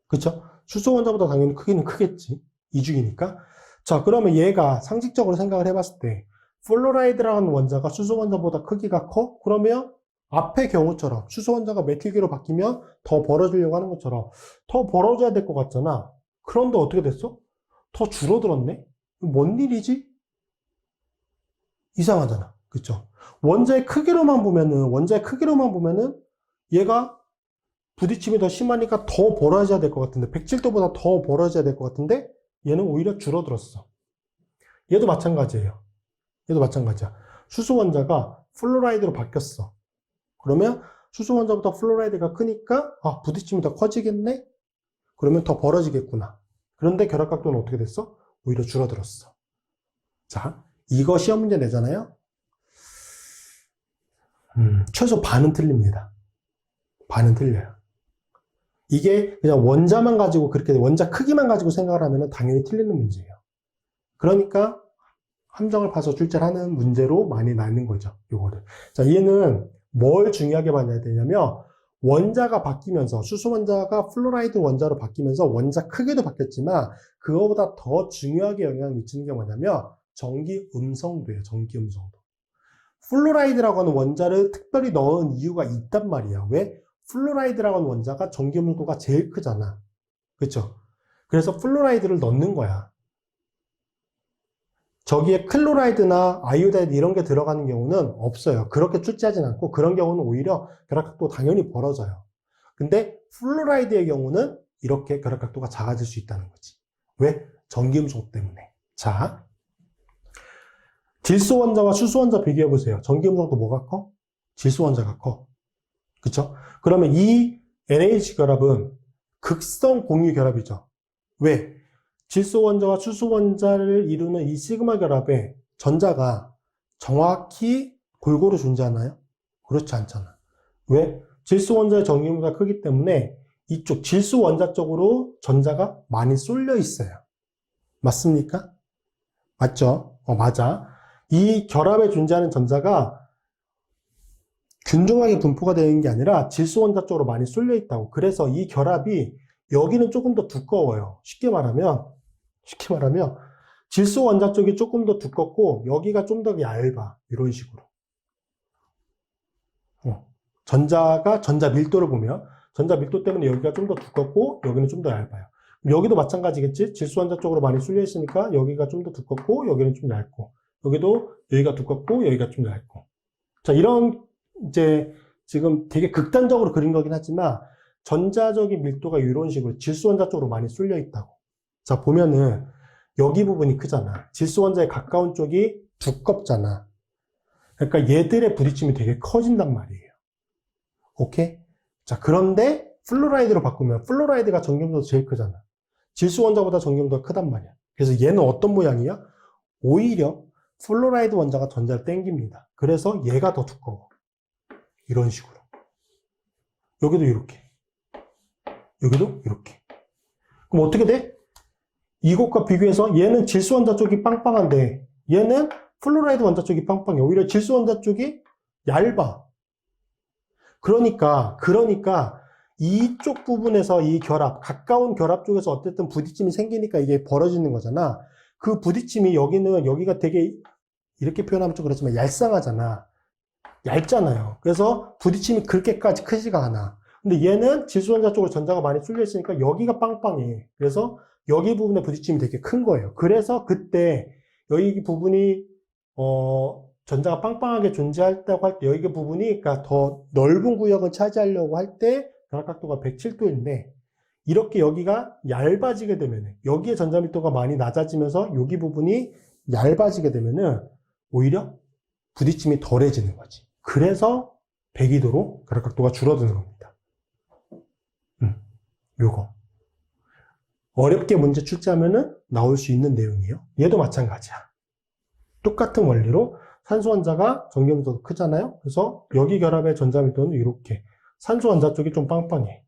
그쵸? 수소 원자보다 당연히 크기는 크겠지. 이주기니까. 자, 그러면 얘가 상식적으로 생각을 해봤을 때 플로라이드라는 원자가 수소 원자보다 크기가 커? 그러면 앞의 경우처럼 수소 원자가 메틸기로 바뀌면 더 벌어지려고 하는 것처럼 더 벌어져야 될 것 같잖아. 그런데 어떻게 됐어? 더 줄어들었네? 뭔 일이지? 이상하잖아. 그쵸? 원자의 크기로만 보면은 얘가 부딪힘이 더 심하니까 더 벌어져야 될 것 같은데 107도보다 더 벌어져야 될 것 같은데 얘는 오히려 줄어들었어. 얘도 마찬가지예요. 얘도 마찬가지야. 수소 원자가 플로라이드로 바뀌었어. 그러면 수소 원자보다 플로라이드가 크니까 부딪힘이 더 커지겠네? 그러면 더 벌어지겠구나. 그런데 결합각도는 어떻게 됐어? 오히려 줄어들었어. 자, 이거 시험 문제 내잖아요? 최소 반은 틀립니다. 반은 틀려요. 이게 그냥 원자만 가지고 그렇게 원자 크기만 가지고 생각을 하면 당연히 틀리는 문제예요. 그러니까 함정을 파서 출제를 하는 문제로 많이 나는 거죠. 요거를. 자, 얘는 뭘 중요하게 봐야 되냐면 원자가 바뀌면서 수소 원자가 플로라이드 원자로 바뀌면서 원자 크기도 바뀌었지만 그거보다 더 중요하게 영향을 미치는 게 뭐냐면 전기 음성도예요. 전기 음성도. 플로라이드라고 하는 원자를 특별히 넣은 이유가 있단 말이야. 왜? 플로라이드라고 하는 원자가 전기 음성도가 제일 크잖아. 그렇죠? 그래서 플로라이드를 넣는 거야. 저기에 클로라이드나 아이오다이드 이런 게 들어가는 경우는 없어요. 그렇게 출제하진 않고 그런 경우는 오히려 결합각도 당연히 벌어져요. 근데 플로라이드의 경우는 이렇게 결합각도가 작아질 수 있다는 거지. 왜? 전기음성 때문에. 자, 질소 원자와 수소 원자 비교해 보세요. 전기음성도 뭐가 커? 질소 원자가 커. 그쵸? 그러면 이 NH 결합은 극성 공유 결합이죠. 왜? 질소 원자와 수소 원자를 이루는 이 시그마 결합에 전자가 정확히 골고루 존재하나요? 그렇지 않잖아. 왜? 질소 원자의 전기음보다 크기 때문에 이쪽 질소 원자 쪽으로 전자가 많이 쏠려 있어요. 맞습니까? 맞죠? 맞아. 이 결합에 존재하는 전자가 균등하게 분포가 되는 게 아니라 질소 원자 쪽으로 많이 쏠려 있다고. 그래서 이 결합이 여기는 조금 더 두꺼워요. 쉽게 말하면 질소 원자 쪽이 조금 더 두껍고 여기가 좀 더 얇아. 이런 식으로. 전자 밀도를 보면 전자 밀도 때문에 여기가 좀 더 두껍고 여기는 좀 더 얇아요. 여기도 마찬가지겠지? 질소 원자 쪽으로 많이 쏠려 있으니까 여기가 좀 더 두껍고 여기는 좀 얇고 여기가 두껍고 여기가 좀 얇고. 자, 이런 이제 지금 되게 극단적으로 그린 거긴 하지만 전자적인 밀도가 이런 식으로 질소 원자 쪽으로 많이 쏠려 있다고. 자, 보면은 여기 부분이 크잖아. 질소 원자에 가까운 쪽이 두껍잖아. 그러니까 얘들의 부딪힘이 되게 커진단 말이에요. 오케이? 자, 그런데 플로라이드로 바꾸면 플로라이드가 전기음도가 제일 크잖아. 질소 원자보다 전기음도가 크단 말이야. 그래서 얘는 어떤 모양이야? 오히려 플로라이드 원자가 전자를 땡깁니다. 그래서 얘가 더 두꺼워. 이런 식으로. 여기도 이렇게. 여기도 이렇게. 그럼 어떻게 돼? 이것과 비교해서 얘는 질소 원자 쪽이 빵빵한데 얘는 플로라이드 원자 쪽이 빵빵해. 오히려 질소 원자 쪽이 얇아. 그러니까 이쪽 부분에서 이 결합, 가까운 결합 쪽에서 어쨌든 부딪힘이 생기니까 이게 벌어지는 거잖아. 그 부딪힘이 여기가 되게 이렇게 표현하면 좀 그렇지만 얄쌍하잖아. 얇잖아요. 그래서 부딪힘이 그렇게까지 크지가 않아. 근데 얘는 질소 원자 쪽으로 전자가 많이 쏠려 있으니까 여기가 빵빵해. 그래서 여기 부분에 부딪힘이 되게 큰 거예요. 그래서 그때 여기 부분이 전자가 빵빵하게 존재한다고 할 때 여기 부분이 그러니까 더 넓은 구역을 차지하려고 할 때 결합각도가 107도인데 이렇게 여기가 얇아지게 되면은 여기에 전자 밀도가 많이 낮아지면서 여기 부분이 얇아지게 되면은 오히려 부딪힘이 덜해지는 거지. 그래서 102도로 결합각도가 줄어드는 겁니다. 요거 어렵게 문제 출제하면은 나올 수 있는 내용이에요. 얘도 마찬가지야. 똑같은 원리로 산소 원자가 전기음도가 크잖아요. 그래서 여기 결합의 전자 밀도는 이렇게 산소 원자 쪽이 좀 빵빵해.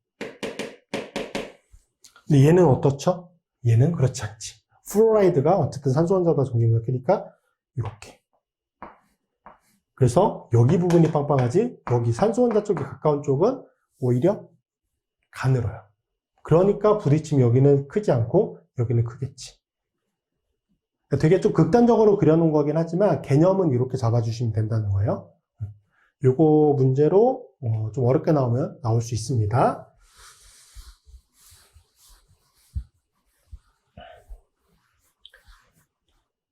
근데 얘는 어떻죠? 얘는 그렇지 않지. 플로라이드가 어쨌든 산소 원자보다 전기음도가 크니까 이렇게. 그래서 여기 부분이 빵빵하지 여기 산소 원자 쪽이 가까운 쪽은 오히려 가늘어요. 그러니까 부딪힘이 여기는 크지 않고 여기는 크겠지. 되게 좀 극단적으로 그려놓은 거긴 하지만 개념은 이렇게 잡아주시면 된다는 거예요. 요거 문제로 좀 어렵게 나오면 나올 수 있습니다.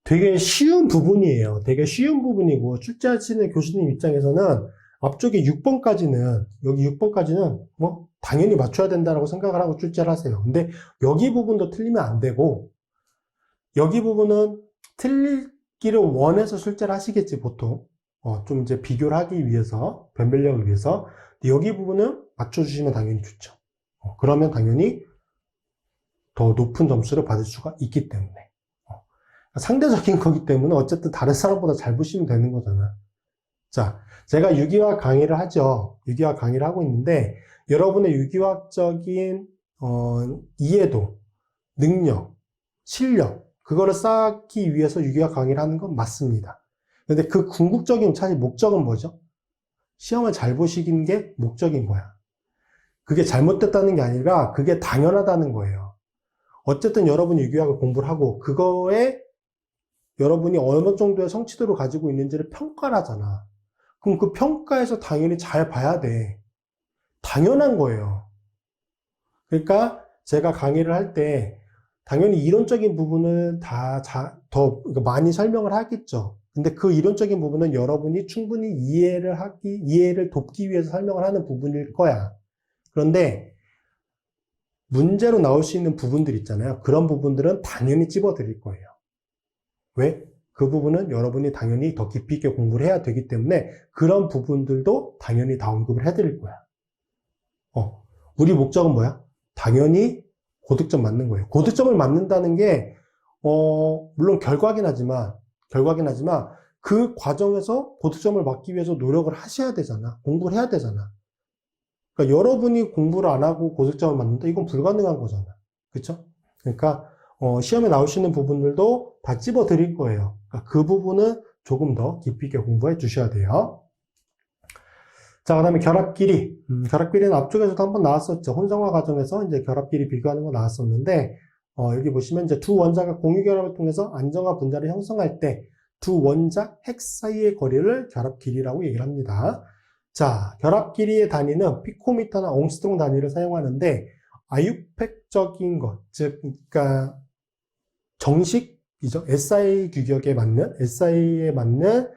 되게 쉬운 부분이에요. 되게 쉬운 부분이고 출제하시는 교수님 입장에서는 앞쪽에 6번까지는 여기 6번까지는 뭐 당연히 맞춰야 된다고 생각을 하고 출제를 하세요. 근데 여기 부분도 틀리면 안 되고 여기 부분은 틀리기를 원해서 출제를 하시겠지 보통 좀 이제 비교를 하기 위해서 변별력을 위해서. 근데 여기 부분은 맞춰주시면 당연히 좋죠. 그러면 당연히 더 높은 점수를 받을 수가 있기 때문에. 상대적인 거기 때문에 어쨌든 다른 사람보다 잘 보시면 되는 거잖아. 자, 제가 유기화학 강의를 하죠. 유기화학 강의를 하고 있는데 여러분의 유기화학적인 이해도, 능력, 실력 그거를 쌓기 위해서 유기화학 강의를 하는 건 맞습니다. 근데 그 궁극적인 사실 목적은 뭐죠? 시험을 잘 보시는 게 목적인 거야. 그게 잘못됐다는 게 아니라 그게 당연하다는 거예요. 어쨌든 여러분이 유기화학을 공부를 하고 그거에 여러분이 어느 정도의 성취도를 가지고 있는지를 평가를 하잖아. 그럼 그 평가에서 당연히 잘 봐야 돼. 당연한 거예요. 그러니까 제가 강의를 할 때 당연히 이론적인 부분을 더 많이 설명을 하겠죠. 근데 그 이론적인 부분은 여러분이 충분히 이해를 돕기 위해서 설명을 하는 부분일 거야. 그런데 문제로 나올 수 있는 부분들 있잖아요. 그런 부분들은 당연히 찝어드릴 거예요. 왜? 그 부분은 여러분이 당연히 더 깊이 있게 공부를 해야 되기 때문에 그런 부분들도 당연히 다 언급을 해드릴 거야. 우리 목적은 뭐야? 당연히 고득점 맞는 거예요. 고득점을 맞는다는 게 물론 결과긴 하지만 그 과정에서 고득점을 맞기 위해서 노력을 하셔야 되잖아. 공부를 해야 되잖아. 그러니까 여러분이 공부를 안 하고 고득점을 맞는다? 이건 불가능한 거잖아. 그쵸? 그러니까 시험에 나오시는 부분들도 다 찝어 드릴 거예요. 그러니까 그 부분은 조금 더 깊이 있게 공부해 주셔야 돼요. 자, 그 다음에 결합 길이. 결합 길이는 앞쪽에서도 한번 나왔었죠. 혼성화 과정에서 이제 결합 길이 비교하는 거 나왔었는데, 여기 보시면 이제 두 원자가 공유 결합을 통해서 안정화 분자를 형성할 때 두 원자 핵 사이의 거리를 결합 길이라고 얘기를 합니다. 자, 결합 길이의 단위는 피코미터나 옹스트롱 단위를 사용하는데, 아유팩적인 것, 즉, 그러니까 정식이죠. SI에 맞는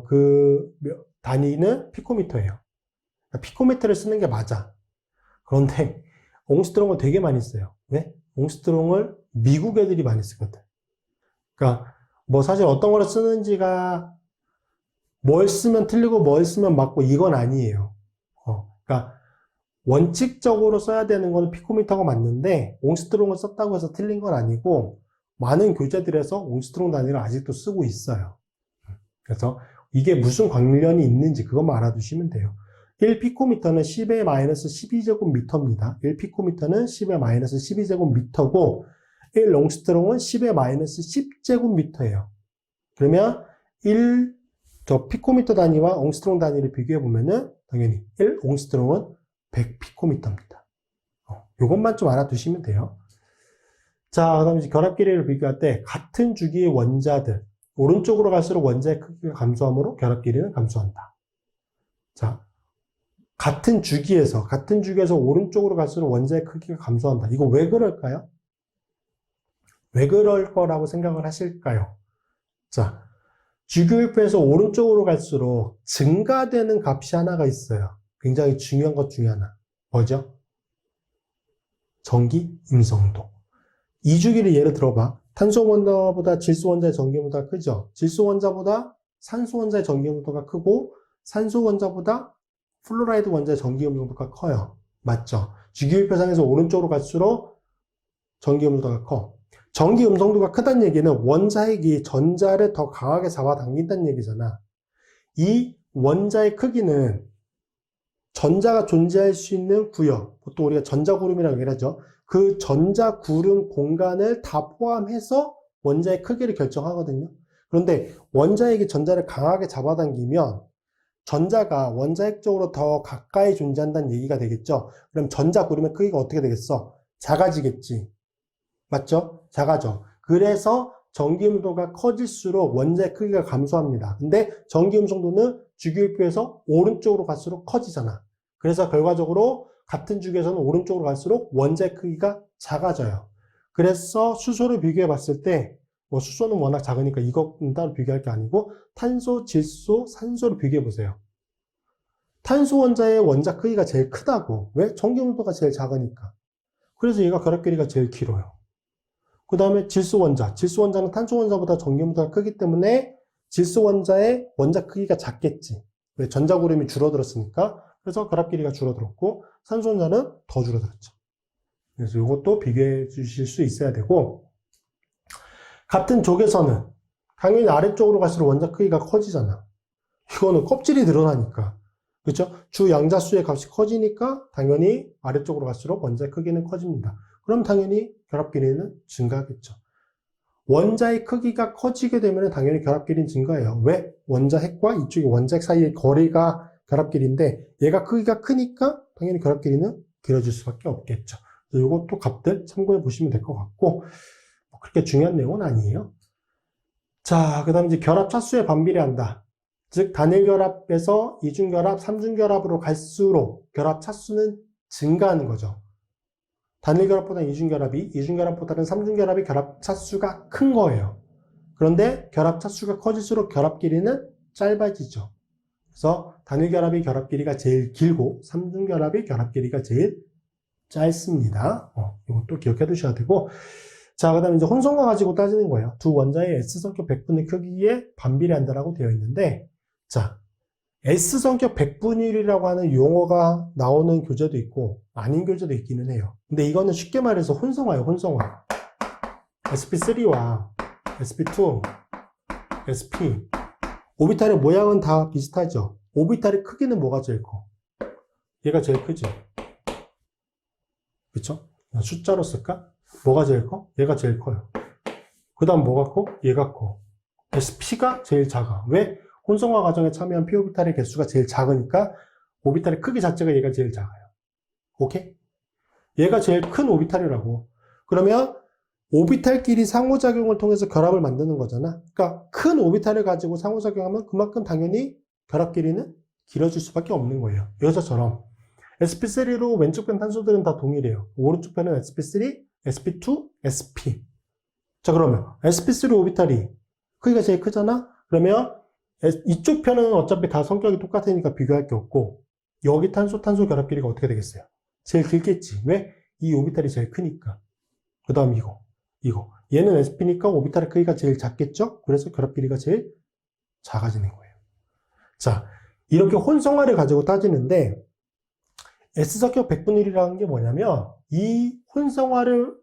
그 단위는 피코미터예요. 그러니까 피코미터를 쓰는 게 맞아. 그런데 옹스트롱을 되게 많이 써요. 왜? 옹스트롱을 미국 애들이 많이 쓰거든. 그러니까 뭐 사실 어떤 거를 쓰는지가 뭘 쓰면 틀리고 뭘 쓰면 맞고 이건 아니에요. 그러니까 원칙적으로 써야 되는 거는 피코미터가 맞는데 옹스트롱을 썼다고 해서 틀린 건 아니고 많은 교재들에서 옹스트롱 단위를 아직도 쓰고 있어요. 그래서 이게 무슨 관련이 있는지 그것만 알아두시면 돼요. 1피코미터는 10의 마이너스 12제곱미터입니다. 1피코미터는 10의 마이너스 12제곱미터고 1옹스트롱은 10의 마이너스 10제곱미터예요. 그러면 저 피코미터 단위와 옹스트롱 단위를 비교해 보면은 당연히 1옹스트롱은 100피코미터입니다. 이것만 좀 알아두시면 돼요. 자, 그다음에 이제 결합 길이를 비교할 때 같은 주기의 원자들 오른쪽으로 갈수록 원자의 크기가 감소하므로 결합 길이는 감소한다. 자, 같은 주기에서 오른쪽으로 갈수록 원자의 크기가 감소한다. 이거 왜 그럴까요? 왜 그럴 거라고 생각을 하실까요? 자, 주기율표에서 오른쪽으로 갈수록 증가되는 값이 하나가 있어요. 굉장히 중요한 것 중에 하나. 뭐죠? 전기 음성도. 이 주기를 예를 들어봐. 탄소 원자보다 질소 원자의 전기 음성도가 크죠? 질소 원자보다 산소 원자의 전기 음성도가 크고 산소 원자보다 플로라이드 원자의 전기 음성도가 커요. 맞죠? 주기율표상에서 오른쪽으로 갈수록 전기 음성도가 커. 전기 음성도가 크다는 얘기는 원자핵이 전자를 더 강하게 잡아당긴다는 얘기잖아. 이 원자의 크기는 전자가 존재할 수 있는 구역, 보통 우리가 전자구름이라고 얘기를 하죠. 그 전자구름 공간을 다 포함해서 원자의 크기를 결정하거든요. 그런데 원자핵이 전자를 강하게 잡아당기면 전자가 원자핵 쪽으로 더 가까이 존재한다는 얘기가 되겠죠. 그럼 전자구름의 크기가 어떻게 되겠어? 작아지겠지. 맞죠? 작아져. 그래서 전기음도가 커질수록 원자의 크기가 감소합니다. 근데 전기음성도는 주기율표에서 오른쪽으로 갈수록 커지잖아. 그래서 결과적으로 같은 주기에서는 오른쪽으로 갈수록 원자의 크기가 작아져요. 그래서 수소를 비교해 봤을 때, 뭐 수소는 워낙 작으니까 이것은 따로 비교할 게 아니고 탄소, 질소, 산소를 비교해 보세요. 탄소 원자의 원자 크기가 제일 크다고. 왜? 전기음도가 제일 작으니까. 그래서 얘가 결합 길이가 제일 길어요. 그 다음에 질소 원자. 질소 원자는 탄소 원자보다 전기음도가 크기 때문에 질소 원자의 원자 크기가 작겠지. 왜? 전자구름이 줄어들었으니까. 그래서 결합 길이가 줄어들었고, 산소 원자는 더 줄어들었죠. 그래서 이것도 비교해 주실 수 있어야 되고, 같은 족에서는 당연히 아래쪽으로 갈수록 원자 크기가 커지잖아. 이거는 껍질이 늘어나니까. 그렇죠? 주 양자수의 값이 커지니까 당연히 아래쪽으로 갈수록 원자의 크기는 커집니다. 그럼 당연히 결합 길이는 증가하겠죠. 원자의 크기가 커지게 되면 당연히 결합 길이는 증가해요. 왜? 원자 핵과 이쪽의 원자 핵 사이의 거리가 결합 길이인데 얘가 크기가 크니까 당연히 결합 길이는 길어질 수밖에 없겠죠. 이것도 값들 참고해 보시면 될 것 같고 그렇게 중요한 내용은 아니에요. 자, 그 다음에 이제 결합 차수에 반비례한다. 즉 단일 결합에서 이중 결합, 삼중 결합으로 갈수록 결합 차수는 증가하는 거죠. 단일 결합보다는 이중 결합이, 이중 결합보다는 삼중 결합이 결합 차수가 큰 거예요. 그런데 결합 차수가 커질수록 결합 길이는 짧아지죠. 그래서 단일 결합이 결합 길이가 제일 길고 삼중 결합이 결합 길이가 제일 짧습니다. 이것도 기억해 두셔야 되고, 자, 그 다음에 이제 혼성화 가지고 따지는 거예요. 두 원자의 S성격 100분의 크기에 반비례한다라고 되어 있는데, 자, S성격 100분율이라고 하는 용어가 나오는 교재도 있고, 아닌 교재도 있기는 해요. 근데 이거는 쉽게 말해서 혼성화예요, 혼성화. sp3와 sp2, sp. 오비탈의 모양은 다 비슷하죠. 오비탈의 크기는 뭐가 제일 커? 얘가 제일 크지. 그쵸? 숫자로 쓸까? 뭐가 제일 커? 얘가 제일 커요. 그 다음 뭐가 커? 얘가 커. SP가 제일 작아. 왜? 혼성화 과정에 참여한 p 오비탈의 개수가 제일 작으니까 오비탈의 크기 자체가 얘가 제일 작아요. 오케이? 얘가 제일 큰 오비탈이라고. 그러면 오비탈끼리 상호작용을 통해서 결합을 만드는 거잖아. 그러니까 큰 오비탈을 가지고 상호작용하면 그만큼 당연히 결합 길이는 길어질 수밖에 없는 거예요. 여기서처럼 sp3로 왼쪽 편 탄소들은 다 동일해요. 오른쪽 편은 sp3, sp2, sp. 자, 그러면 sp3 오비탈이 크기가 제일 크잖아? 그러면 이쪽 편은 어차피 다 성격이 똑같으니까 비교할 게 없고 여기 탄소 결합 길이가 어떻게 되겠어요? 제일 길겠지. 왜? 이 오비탈이 제일 크니까. 그 다음 이거. 얘는 sp니까 오비탈의 크기가 제일 작겠죠? 그래서 결합 길이가 제일 작아지는 거예요. 자, 이렇게 혼성화를 가지고 따지는데 S성격 100분율이라는 게 뭐냐면 이 혼성화를,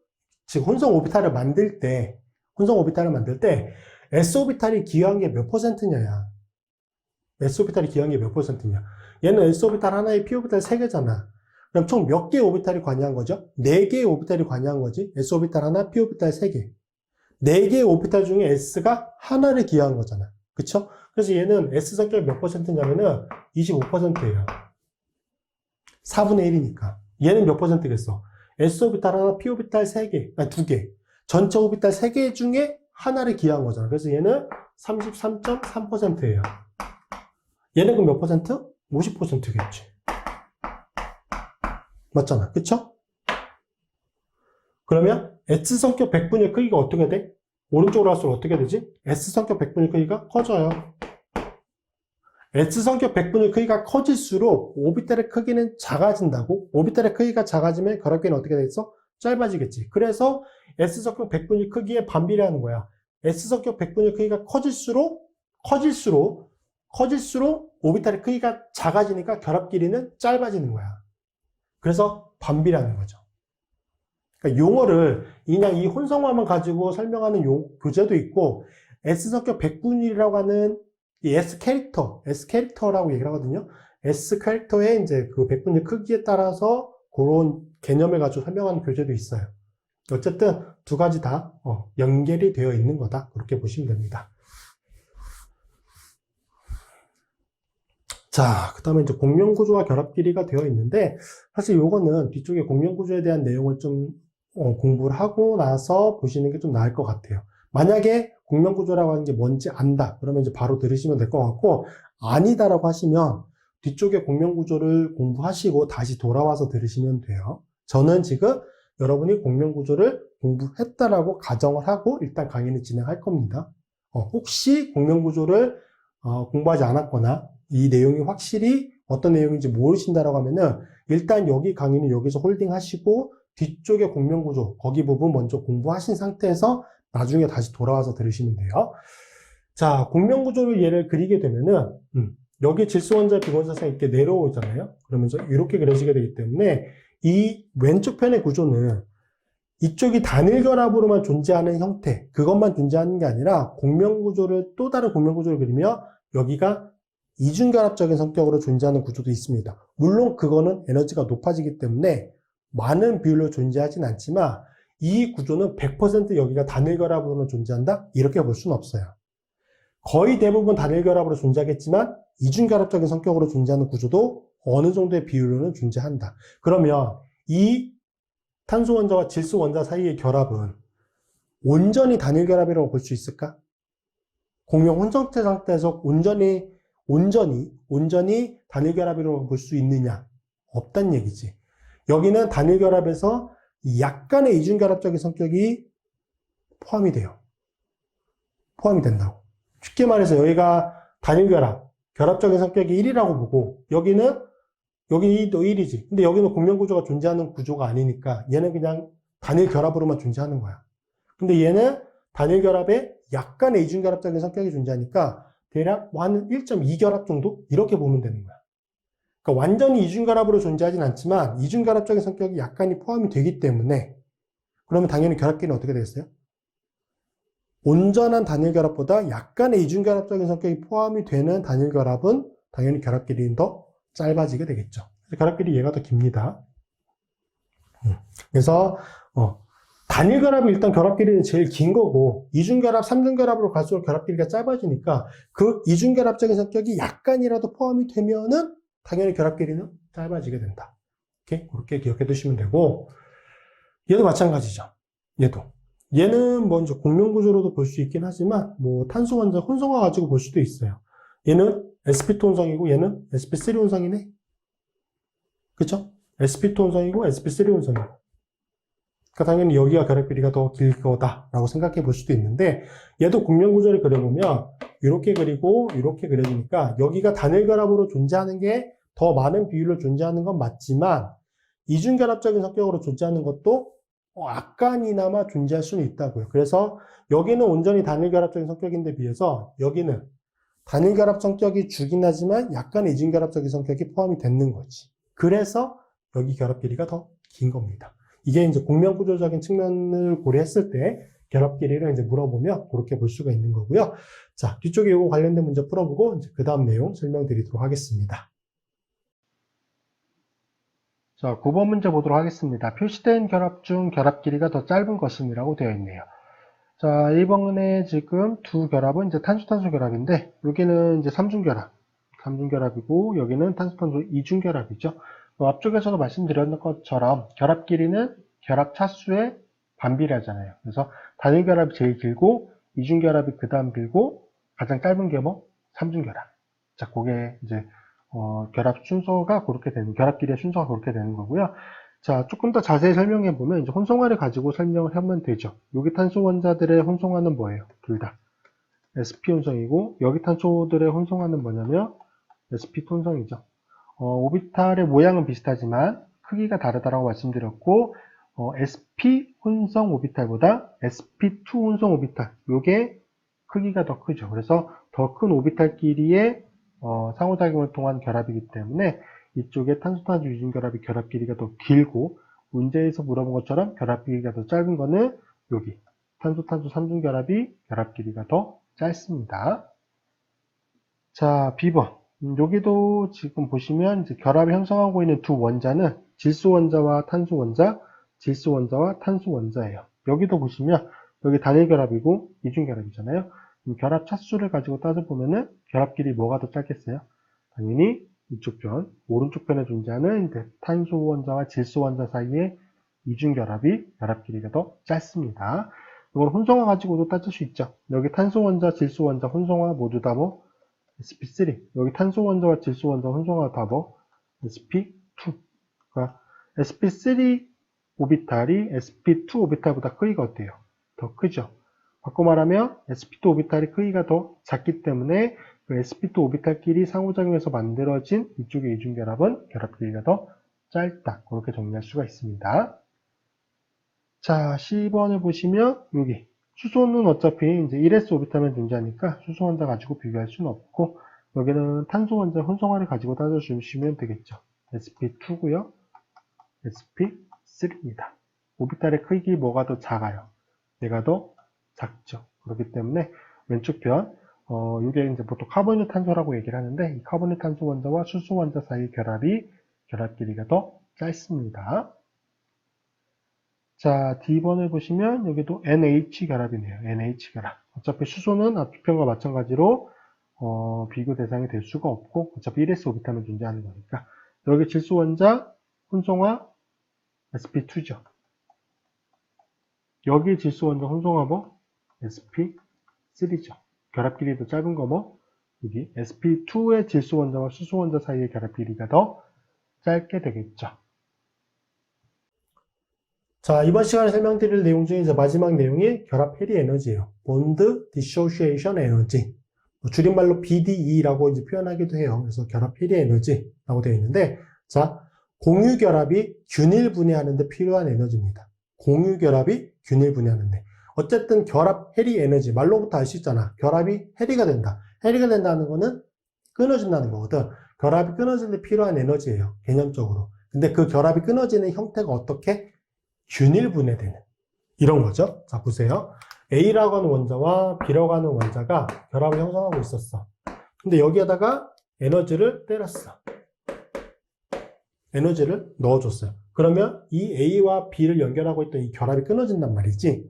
즉 혼성 오비탈을 만들 때 S오비탈이 기여한 게 몇 %냐야. S오비탈이 기여한 게 몇 %냐. 얘는 S오비탈 하나에 P오비탈 3개잖아. 그럼 총 몇 개의 오비탈이 관여한 거죠? 4개의 오비탈이 관여한 거지. S오비탈 하나, P오비탈 3개. 4개의 오비탈 중에 S가 하나를 기여한 거잖아. 그쵸? 그래서 얘는 S성격 몇 %냐면은 25%예요. 4분의 1이니까. 얘는 몇 %겠어? S오비탈 하나, P오비탈 3개, 아니 2개. 전체 오비탈 3개 중에 하나를 기여한 거잖아. 그래서 얘는 33.3%예요. 얘는 그럼 몇 %? 50%겠지. 맞잖아. 그쵸? 그러면 S성격 100분의 크기가 어떻게 돼? 오른쪽으로 갈수록 어떻게 되지? S성격 100분의 크기가 커져요. S성격 100분의 크기가 커질수록 오비탈의 크기는 작아진다고? 오비탈의 크기가 작아지면 결합기는 어떻게 되겠어? 짧아지겠지. 그래서 S성격 100분의 크기에 반비례하는 거야. S성격 100분의 크기가 커질수록 오비탈의 크기가 작아지니까 결합 길이는 짧아지는 거야. 그래서 반비례하는 거죠. 그러니까 용어를 그냥 이 혼성화만 가지고 설명하는 교재도 있고 S성격 100분율이라고 하는 이 S캐릭터라고 얘기를 하거든요. S캐릭터의 이제 그 100분의 크기에 따라서 그런 개념을 가지고 설명하는 교재도 있어요. 어쨌든 두 가지 다 연결이 되어 있는 거다. 그렇게 보시면 됩니다. 자, 그 다음에 이제 공명구조와 결합 길이가 되어 있는데, 사실 요거는 뒤쪽에 공명구조에 대한 내용을 좀 공부를 하고 나서 보시는 게 좀 나을 것 같아요. 만약에 공명구조라고 하는 게 뭔지 안다. 그러면 이제 바로 들으시면 될 것 같고, 아니다라고 하시면 뒤쪽에 공명구조를 공부하시고 다시 돌아와서 들으시면 돼요. 저는 지금 여러분이 공명구조를 공부했다라고 가정을 하고 일단 강의를 진행할 겁니다. 혹시 공명구조를 공부하지 않았거나 이 내용이 확실히 어떤 내용인지 모르신다라고 하면은 일단 여기 강의는 여기서 홀딩 하시고 뒤쪽에 공명구조 거기 부분 먼저 공부하신 상태에서 나중에 다시 돌아와서 들으시면 돼요. 자, 공명구조를 예를 그리게 되면은 여기 질소원자, 비원자성 이렇게 내려오잖아요. 그러면서 이렇게 그려지게 되기 때문에 이 왼쪽 편의 구조는 이쪽이 단일 결합으로만 존재하는 형태, 그것만 존재하는 게 아니라 공명구조를 또 다른 공명구조를 그리며 여기가 이중결합적인 성격으로 존재하는 구조도 있습니다. 물론 그거는 에너지가 높아지기 때문에 많은 비율로 존재하진 않지만 이 구조는 100% 여기가 단일 결합으로는 존재한다? 이렇게 볼 수는 없어요. 거의 대부분 단일 결합으로 존재하겠지만 이중결합적인 성격으로 존재하는 구조도 어느 정도의 비율로는 존재한다. 그러면 이 탄소 원자와 질소 원자 사이의 결합은 온전히 단일 결합이라고 볼 수 있을까? 공명 혼성체 상태에서 온전히 단일 결합이라고 볼 수 있느냐? 없단 얘기지. 여기는 단일 결합에서 약간의 이중결합적인 성격이 포함이 돼요. 포함이 된다고. 쉽게 말해서 여기가 단일 결합, 결합적인 성격이 1이라고 보고 여기는 여기도 1이지. 근데 여기는 공명구조가 존재하는 구조가 아니니까 얘는 그냥 단일 결합으로만 존재하는 거야. 근데 얘는 단일 결합에 약간의 이중결합적인 성격이 존재하니까 대략 한 1.2결합 정도? 이렇게 보면 되는 거야. 그러니까 완전히 이중결합으로 존재하진 않지만 이중결합적인 성격이 약간이 포함이 되기 때문에 그러면 당연히 결합끼리는 어떻게 되겠어요? 온전한 단일 결합보다 약간의 이중결합적인 성격이 포함이 되는 단일 결합은 당연히 결합끼리는 더 짧아지게 되겠죠. 결합끼리 얘가 더 깁니다. 그래서 단일 결합이 일단 결합끼리는 제일 긴 거고 이중결합, 삼중결합으로 갈수록 결합끼리가 짧아지니까 그 이중결합적인 성격이 약간이라도 포함이 되면은 당연히 결합끼리는 짧아지게 된다. 이렇게 그렇게 기억해 두시면 되고 얘도 마찬가지죠. 얘는 뭐 이제 공명구조로도 볼 수 있긴 하지만 뭐 탄소 원자 혼성화 가지고 볼 수도 있어요. 얘는 sp2 혼성이고 얘는 sp3 혼성이네. 그쵸? sp2 혼성이고 sp3 혼성이고. 그러니까 당연히 여기가 결합끼리가 더 길 거다라고 생각해 볼 수도 있는데 얘도 공명구조를 그려보면 이렇게 그리고 이렇게 그려지니까 여기가 단일 결합으로 존재하는 게 더 많은 비율로 존재하는 건 맞지만 이중결합적인 성격으로 존재하는 것도 약간이나마 존재할 수는 있다고요. 그래서 여기는 온전히 단일 결합적인 성격인데 비해서 여기는 단일 결합 성격이 주긴 하지만 약간의 이중결합적인 성격이 포함이 되는 거지. 그래서 여기 결합 길이가 더 긴 겁니다. 이게 이제 공명구조적인 측면을 고려했을 때 결합 길이를 이제 물어보면 그렇게 볼 수가 있는 거고요. 자, 뒤쪽에 이거 관련된 문제 풀어보고 이제 그 다음 내용 설명드리도록 하겠습니다. 자, 9번 문제 보도록 하겠습니다. 표시된 결합 중 결합 길이가 더 짧은 것임이라고 되어 있네요. 자, 이번에 지금 두 결합은 이제 탄소-탄소 결합인데, 여기는 이제 삼중결합이고, 여기는 탄소-탄소 이중결합이죠. 앞쪽에서도 말씀드렸던 것처럼 결합 길이는 결합 차수의 반비례하잖아요. 그래서 단일 결합이 제일 길고, 이중결합이 그 다음 길고, 가장 짧은 게 뭐? 삼중결합. 자, 그게 이제 결합 순서가 그렇게 되는, 결합 길이의 순서가 그렇게 되는 거고요. 자, 조금 더 자세히 설명해 보면 이제 혼성화를 가지고 설명을 하면 되죠. 여기 탄소 원자들의 혼성화는 뭐예요? 둘 다 sp 혼성이고 여기 탄소들의 혼성화는 뭐냐면 sp2 혼성이죠. 오비탈의 모양은 비슷하지만 크기가 다르다라고 말씀드렸고 sp 혼성 오비탈보다 sp2 혼성 오비탈 요게 크기가 더 크죠. 그래서 더 큰 오비탈끼리의 상호작용을 통한 결합이기 때문에 이쪽에 탄소-탄소 이중결합이 결합 길이가 더 길고 문제에서 물어본 것처럼 결합 길이가 더 짧은 거는 여기 탄소-탄소 삼중결합이 결합 길이가 더 짧습니다. 자, B번 여기도 지금 보시면 이제 결합을 형성하고 있는 두 원자는 질소 원자와 탄소 원자, 질소 원자와 탄소 원자예요. 여기도 보시면 여기 단일 결합이고 이중결합이잖아요. 결합 차수를 가지고 따져보면은 결합 길이 뭐가 더 짧겠어요? 당연히 이쪽 편, 오른쪽 편에 존재하는 탄소 원자와 질소 원자 사이의 이중결합이 결합 길이가 더 짧습니다. 이걸 혼성화 가지고도 따질 수 있죠. 여기 탄소 원자, 질소 원자, 혼성화 모두 다 뭐? sp3. 여기 탄소 원자와 질소 원자 혼성화 다 뭐? sp2. 그러니까 sp3 오비탈이 sp2 오비탈보다 크기가 어때요? 더 크죠. 바꿔 말하면 sp2 오비탈의 크기가 더 작기 때문에 그 sp2 오비탈끼리 상호작용해서 만들어진 이쪽의 이중결합은 결합 길이가 더 짧다. 그렇게 정리할 수가 있습니다. 자, 10번을 보시면 여기 수소는 어차피 이제 1s 오비탈만 존재하니까 수소 원자 가지고 비교할 수는 없고 여기는 탄소 원자 혼성화를 가지고 따져주시면 되겠죠. sp2고요. sp3입니다. 오비탈의 크기 뭐가 더 작아요? 얘가 더 작죠. 그렇기 때문에 왼쪽 편 이게 이제 보통 카보닐 탄소라고 얘기를 하는데 이 카보닐 탄소 원자와 수소 원자 사이 결합 길이가 더 짧습니다. 자, D번을 보시면 여기도 NH 결합이네요. NH 결합. 어차피 수소는 앞쪽 편과 마찬가지로 비교 대상이 될 수가 없고 어차피 1s 오비탈만 존재하는 거니까 여기 질소 원자 혼성화 sp2죠. 여기 질소 원자 혼성화 뭐 sp3죠. 결합 길이도 짧은 거 뭐 여기 sp2의 질소 원자와 수소 원자 사이의 결합 길이가 더 짧게 되겠죠. 자, 이번 시간에 설명드릴 내용 중에 이제 마지막 내용이 결합 해리 에너지예요. 본드 디소시에이션 에너지. 줄임말로 BDE라고 이제 표현하기도 해요. 그래서 결합 해리 에너지라고 되어 있는데, 자, 공유 결합이 균일 분해하는데 필요한 에너지입니다. 공유 결합이 균일 분해하는데. 어쨌든 결합 해리 에너지, 말로부터 알 수 있잖아. 결합이 해리가 된다. 해리가 된다는 거는 끊어진다는 거거든. 결합이 끊어질 때 필요한 에너지예요. 개념적으로. 근데 그 결합이 끊어지는 형태가 어떻게? 균일 분해되는 이런 거죠. 자, 보세요. A라고 하는 원자와 B라고 하는 원자가 결합을 형성하고 있었어. 근데 여기에다가 에너지를 때렸어. 에너지를 넣어줬어요. 그러면 이 A와 B를 연결하고 있던 이 결합이 끊어진단 말이지.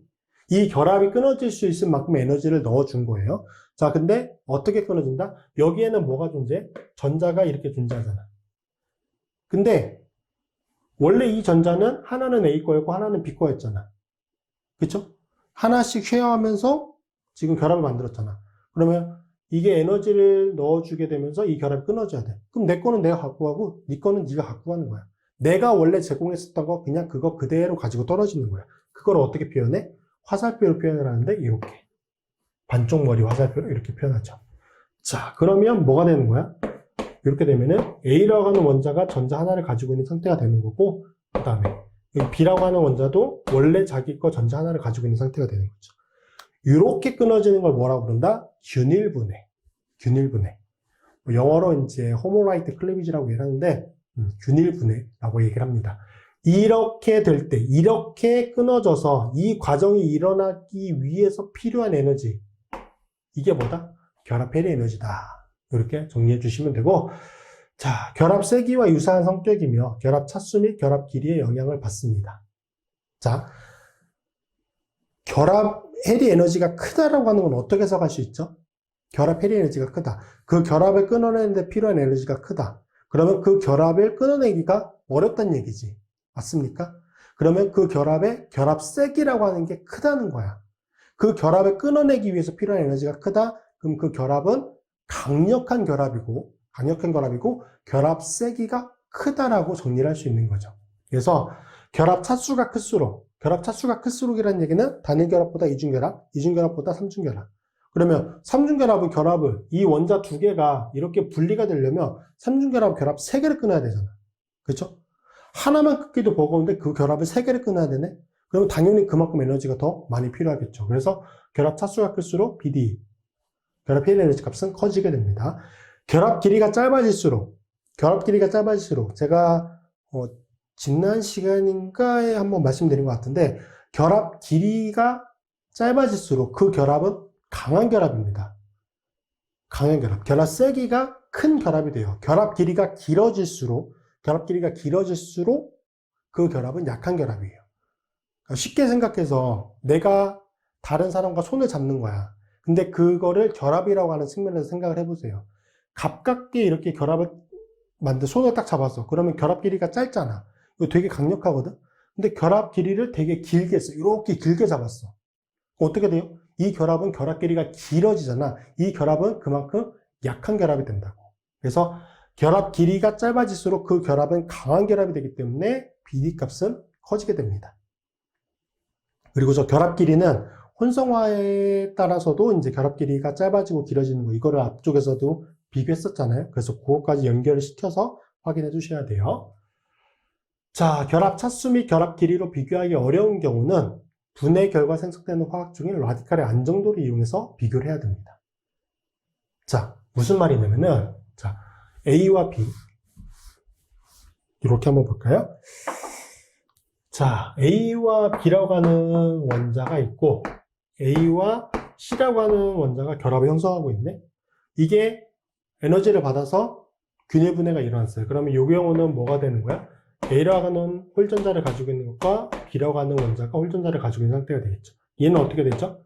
이 결합이 끊어질 수 있을 만큼 에너지를 넣어준 거예요. 자, 근데 어떻게 끊어진다? 여기에는 뭐가 존재해? 전자가 이렇게 존재하잖아. 근데 원래 이 전자는 하나는 A 거였고 하나는 B 거였잖아. 그쵸? 하나씩 쉐어하면서 지금 결합을 만들었잖아. 그러면 이게 에너지를 넣어주게 되면서 이 결합이 끊어져야 돼. 그럼 내 거는 내가 갖고 가고 네 거는 네가 갖고 가는 거야. 내가 원래 제공했었던 거 그냥 그거 그대로 가지고 떨어지는 거야. 그걸 어떻게 표현해? 화살표로 표현을 하는데 이렇게. 반쪽 머리 화살표로 이렇게 표현하죠. 자, 그러면 뭐가 되는 거야? 이렇게 되면은 A라고 하는 원자가 전자 하나를 가지고 있는 상태가 되는 거고, 그 다음에 B라고 하는 원자도 원래 자기 거 전자 하나를 가지고 있는 상태가 되는 거죠. 이렇게 끊어지는 걸 뭐라고 부른다? 균일분해. 균일분해. 영어로 이제 호모라이트 클리비지라고 얘기를 하는데 균일분해라고 얘기를 합니다. 이렇게 될 때, 이렇게 끊어져서 이 과정이 일어나기 위해서 필요한 에너지, 이게 뭐다? 결합 해리 에너지다. 이렇게 정리해 주시면 되고, 자, 결합 세기와 유사한 성격이며 결합 차수 및 결합 길이에 영향을 받습니다. 자, 결합 해리 에너지가 크다라고 하는 건 어떻게 해석할 수 있죠? 결합 해리 에너지가 크다. 그 결합을 끊어내는데 필요한 에너지가 크다. 그러면 그 결합을 끊어내기가 어렵다는 얘기지. 맞습니까? 그러면 그 결합의 결합 세기라고 하는 게 크다는 거야. 그 결합을 끊어내기 위해서 필요한 에너지가 크다. 그럼 그 결합은 강력한 결합이고 결합 세기가 크다라고 정리를 할 수 있는 거죠. 그래서 결합 차수가 클수록이라는 얘기는 단일 결합보다 이중 결합보다 삼중 결합. 그러면 삼중 결합의 결합을 이 원자 두 개가 이렇게 분리가 되려면 삼중 결합 3개를 끊어야 되잖아. 그렇죠? 하나만 끊기도 버거운데 그 결합을 3개를 끊어야 되네? 그러면 당연히 그만큼 에너지가 더 많이 필요하겠죠. 그래서 결합 차수가 클수록 BD, 결합 해리 에너지 값은 커지게 됩니다. 결합 길이가 짧아질수록 제가 지난 시간인가에 한번 말씀드린 것 같은데 결합 길이가 짧아질수록 그 결합은 강한 결합입니다. 강한 결합. 결합 세기가 큰 결합이 돼요. 결합 길이가 길어질수록 그 결합은 약한 결합이에요. 쉽게 생각해서 내가 다른 사람과 손을 잡는 거야. 근데 그거를 결합이라고 하는 측면에서 생각을 해보세요. 가깝게 이렇게 결합을 손을 딱 잡았어. 그러면 결합 길이가 짧잖아. 이거 되게 강력하거든? 근데 결합 길이를 되게 길게 했어. 이렇게 길게 잡았어. 어떻게 돼요? 이 결합은 결합 길이가 길어지잖아. 이 결합은 그만큼 약한 결합이 된다고. 그래서 결합 길이가 짧아질수록 그 결합은 강한 결합이 되기 때문에 비디 값은 커지게 됩니다. 그리고 저 결합 길이는 혼성화에 따라서도 이제 결합 길이가 짧아지고 길어지는 거, 이거를 앞쪽에서도 비교했었잖아요. 그래서 그것까지 연결을 시켜서 확인해 주셔야 돼요. 자, 결합 차수 및 결합 길이로 비교하기 어려운 경우는 분해 결과 생성되는 화학 중인 라디칼의 안정도를 이용해서 비교를 해야 됩니다. 자, 무슨 말이냐면은, 자, A와 B. 이렇게 한번 볼까요? 자, A와 B라고 하는 원자가 있고, A와 C라고 하는 원자가 결합을 형성하고 있네? 이게 에너지를 받아서 균일 분해가 일어났어요. 그러면 이 경우는 뭐가 되는 거야? A라고 하는 홀전자를 가지고 있는 것과 B라고 하는 원자가 홀전자를 가지고 있는 상태가 되겠죠. 얘는 어떻게 되죠?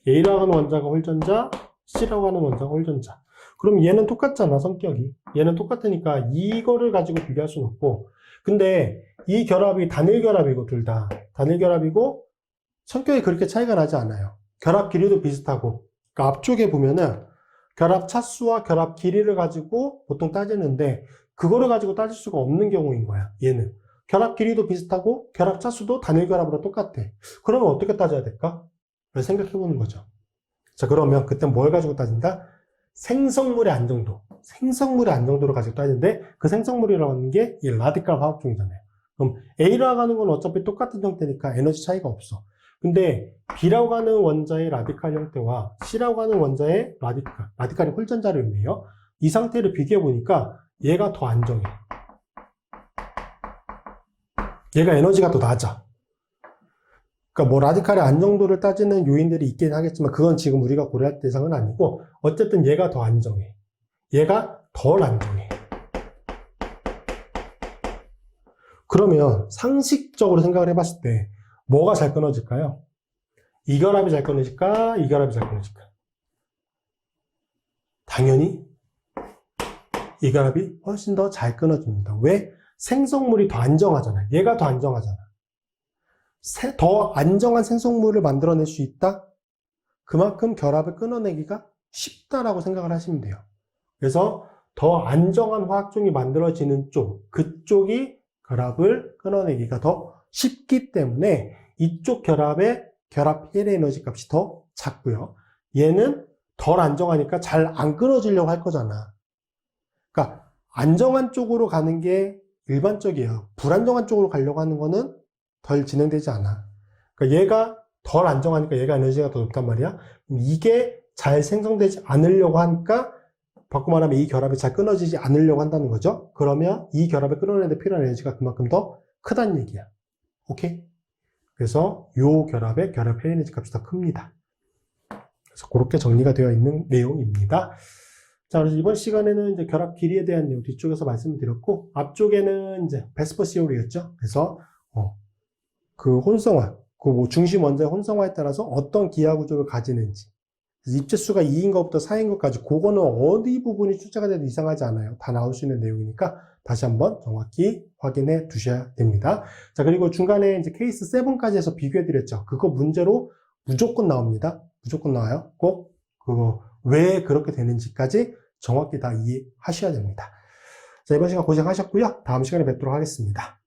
A라고 하는 원자가 홀전자, C라고 하는 원자가 홀전자. 그럼 얘는 똑같잖아, 성격이. 얘는 똑같으니까 이거를 가지고 비교할 수는 없고. 근데 이 결합이 단일 결합이고, 둘 다. 단일 결합이고, 성격이 그렇게 차이가 나지 않아요. 결합 길이도 비슷하고. 그러니까 앞쪽에 보면은 결합 차수와 결합 길이를 가지고 보통 따지는데, 그거를 가지고 따질 수가 없는 경우인 거야, 얘는. 결합 길이도 비슷하고, 결합 차수도 단일 결합으로 똑같아. 그러면 어떻게 따져야 될까? 생각해 보는 거죠. 자, 그러면 그때 뭘 가지고 따진다? 생성물의 안정도. 생성물의 안정도를 가지고 따지는데, 그 생성물이라고 하는 게 이 라디칼 화학종이잖아요. 그럼 A라고 하는 건 어차피 똑같은 형태니까 에너지 차이가 없어. 근데 B라고 하는 원자의 라디칼 형태와 C라고 하는 원자의 라디칼이 홀전자를 의미해요. 이 상태를 비교해 보니까 얘가 더 안정해. 얘가 에너지가 더 낮아. 그러니까 뭐 라디칼의 안정도를 따지는 요인들이 있긴 하겠지만 그건 지금 우리가 고려할 대상은 아니고 어쨌든 얘가 더 안정해. 얘가 덜 안정해. 그러면 상식적으로 생각을 해봤을 때 뭐가 잘 끊어질까요? 이 결합이 잘 끊어질까? 이 결합이 잘 끊어질까? 당연히 이 결합이 훨씬 더 잘 끊어집니다. 왜? 생성물이 더 안정하잖아요. 얘가 더 안정하잖아. 더 안정한 생성물을 만들어낼 수 있다? 그만큼 결합을 끊어내기가 쉽다라고 생각을 하시면 돼요. 그래서 더 안정한 화학종이 만들어지는 쪽, 그쪽이 결합을 끊어내기가 더 쉽기 때문에 이쪽 결합의 결합 헬의 에너지 값이 더 작고요. 얘는 덜 안정하니까 잘 안 끊어지려고 할 거잖아. 그러니까 안정한 쪽으로 가는 게 일반적이에요. 불안정한 쪽으로 가려고 하는 거는 덜 진행되지 않아. 그러니까 얘가 덜 안정하니까 얘가 에너지가 더 높단 말이야. 이게 잘 생성되지 않으려고 하니까 바꿔 말하면 이 결합이 잘 끊어지지 않으려고 한다는 거죠. 그러면 이 결합을 끊어내는 데 필요한 에너지가 그만큼 더 크다는 얘기야. 오케이? 그래서 이 결합의 결합 헬 에너지 값이 더 큽니다. 그래서 그렇게 정리가 되어 있는 내용입니다. 자, 그래서 이번 시간에는 이제 결합 길이에 대한 내용 뒤쪽에서 말씀을 드렸고, 앞쪽에는 이제 베스퍼 시오리였죠. 그래서, 그 혼성화, 그 뭐 중심 원자의 혼성화에 따라서 어떤 기하 구조를 가지는지, 입체수가 2인 것부터 4인 것까지, 그거는 어디 부분이 출제가 돼도 이상하지 않아요. 다 나올 수 있는 내용이니까 다시 한번 정확히 확인해 두셔야 됩니다. 자, 그리고 중간에 이제 케이스 7까지 해서 비교해 드렸죠. 그거 문제로 무조건 나옵니다. 무조건 나와요. 꼭 그거 왜 그렇게 되는지까지 정확히 다 이해하셔야 됩니다. 자, 이번 시간 고생하셨고요. 다음 시간에 뵙도록 하겠습니다.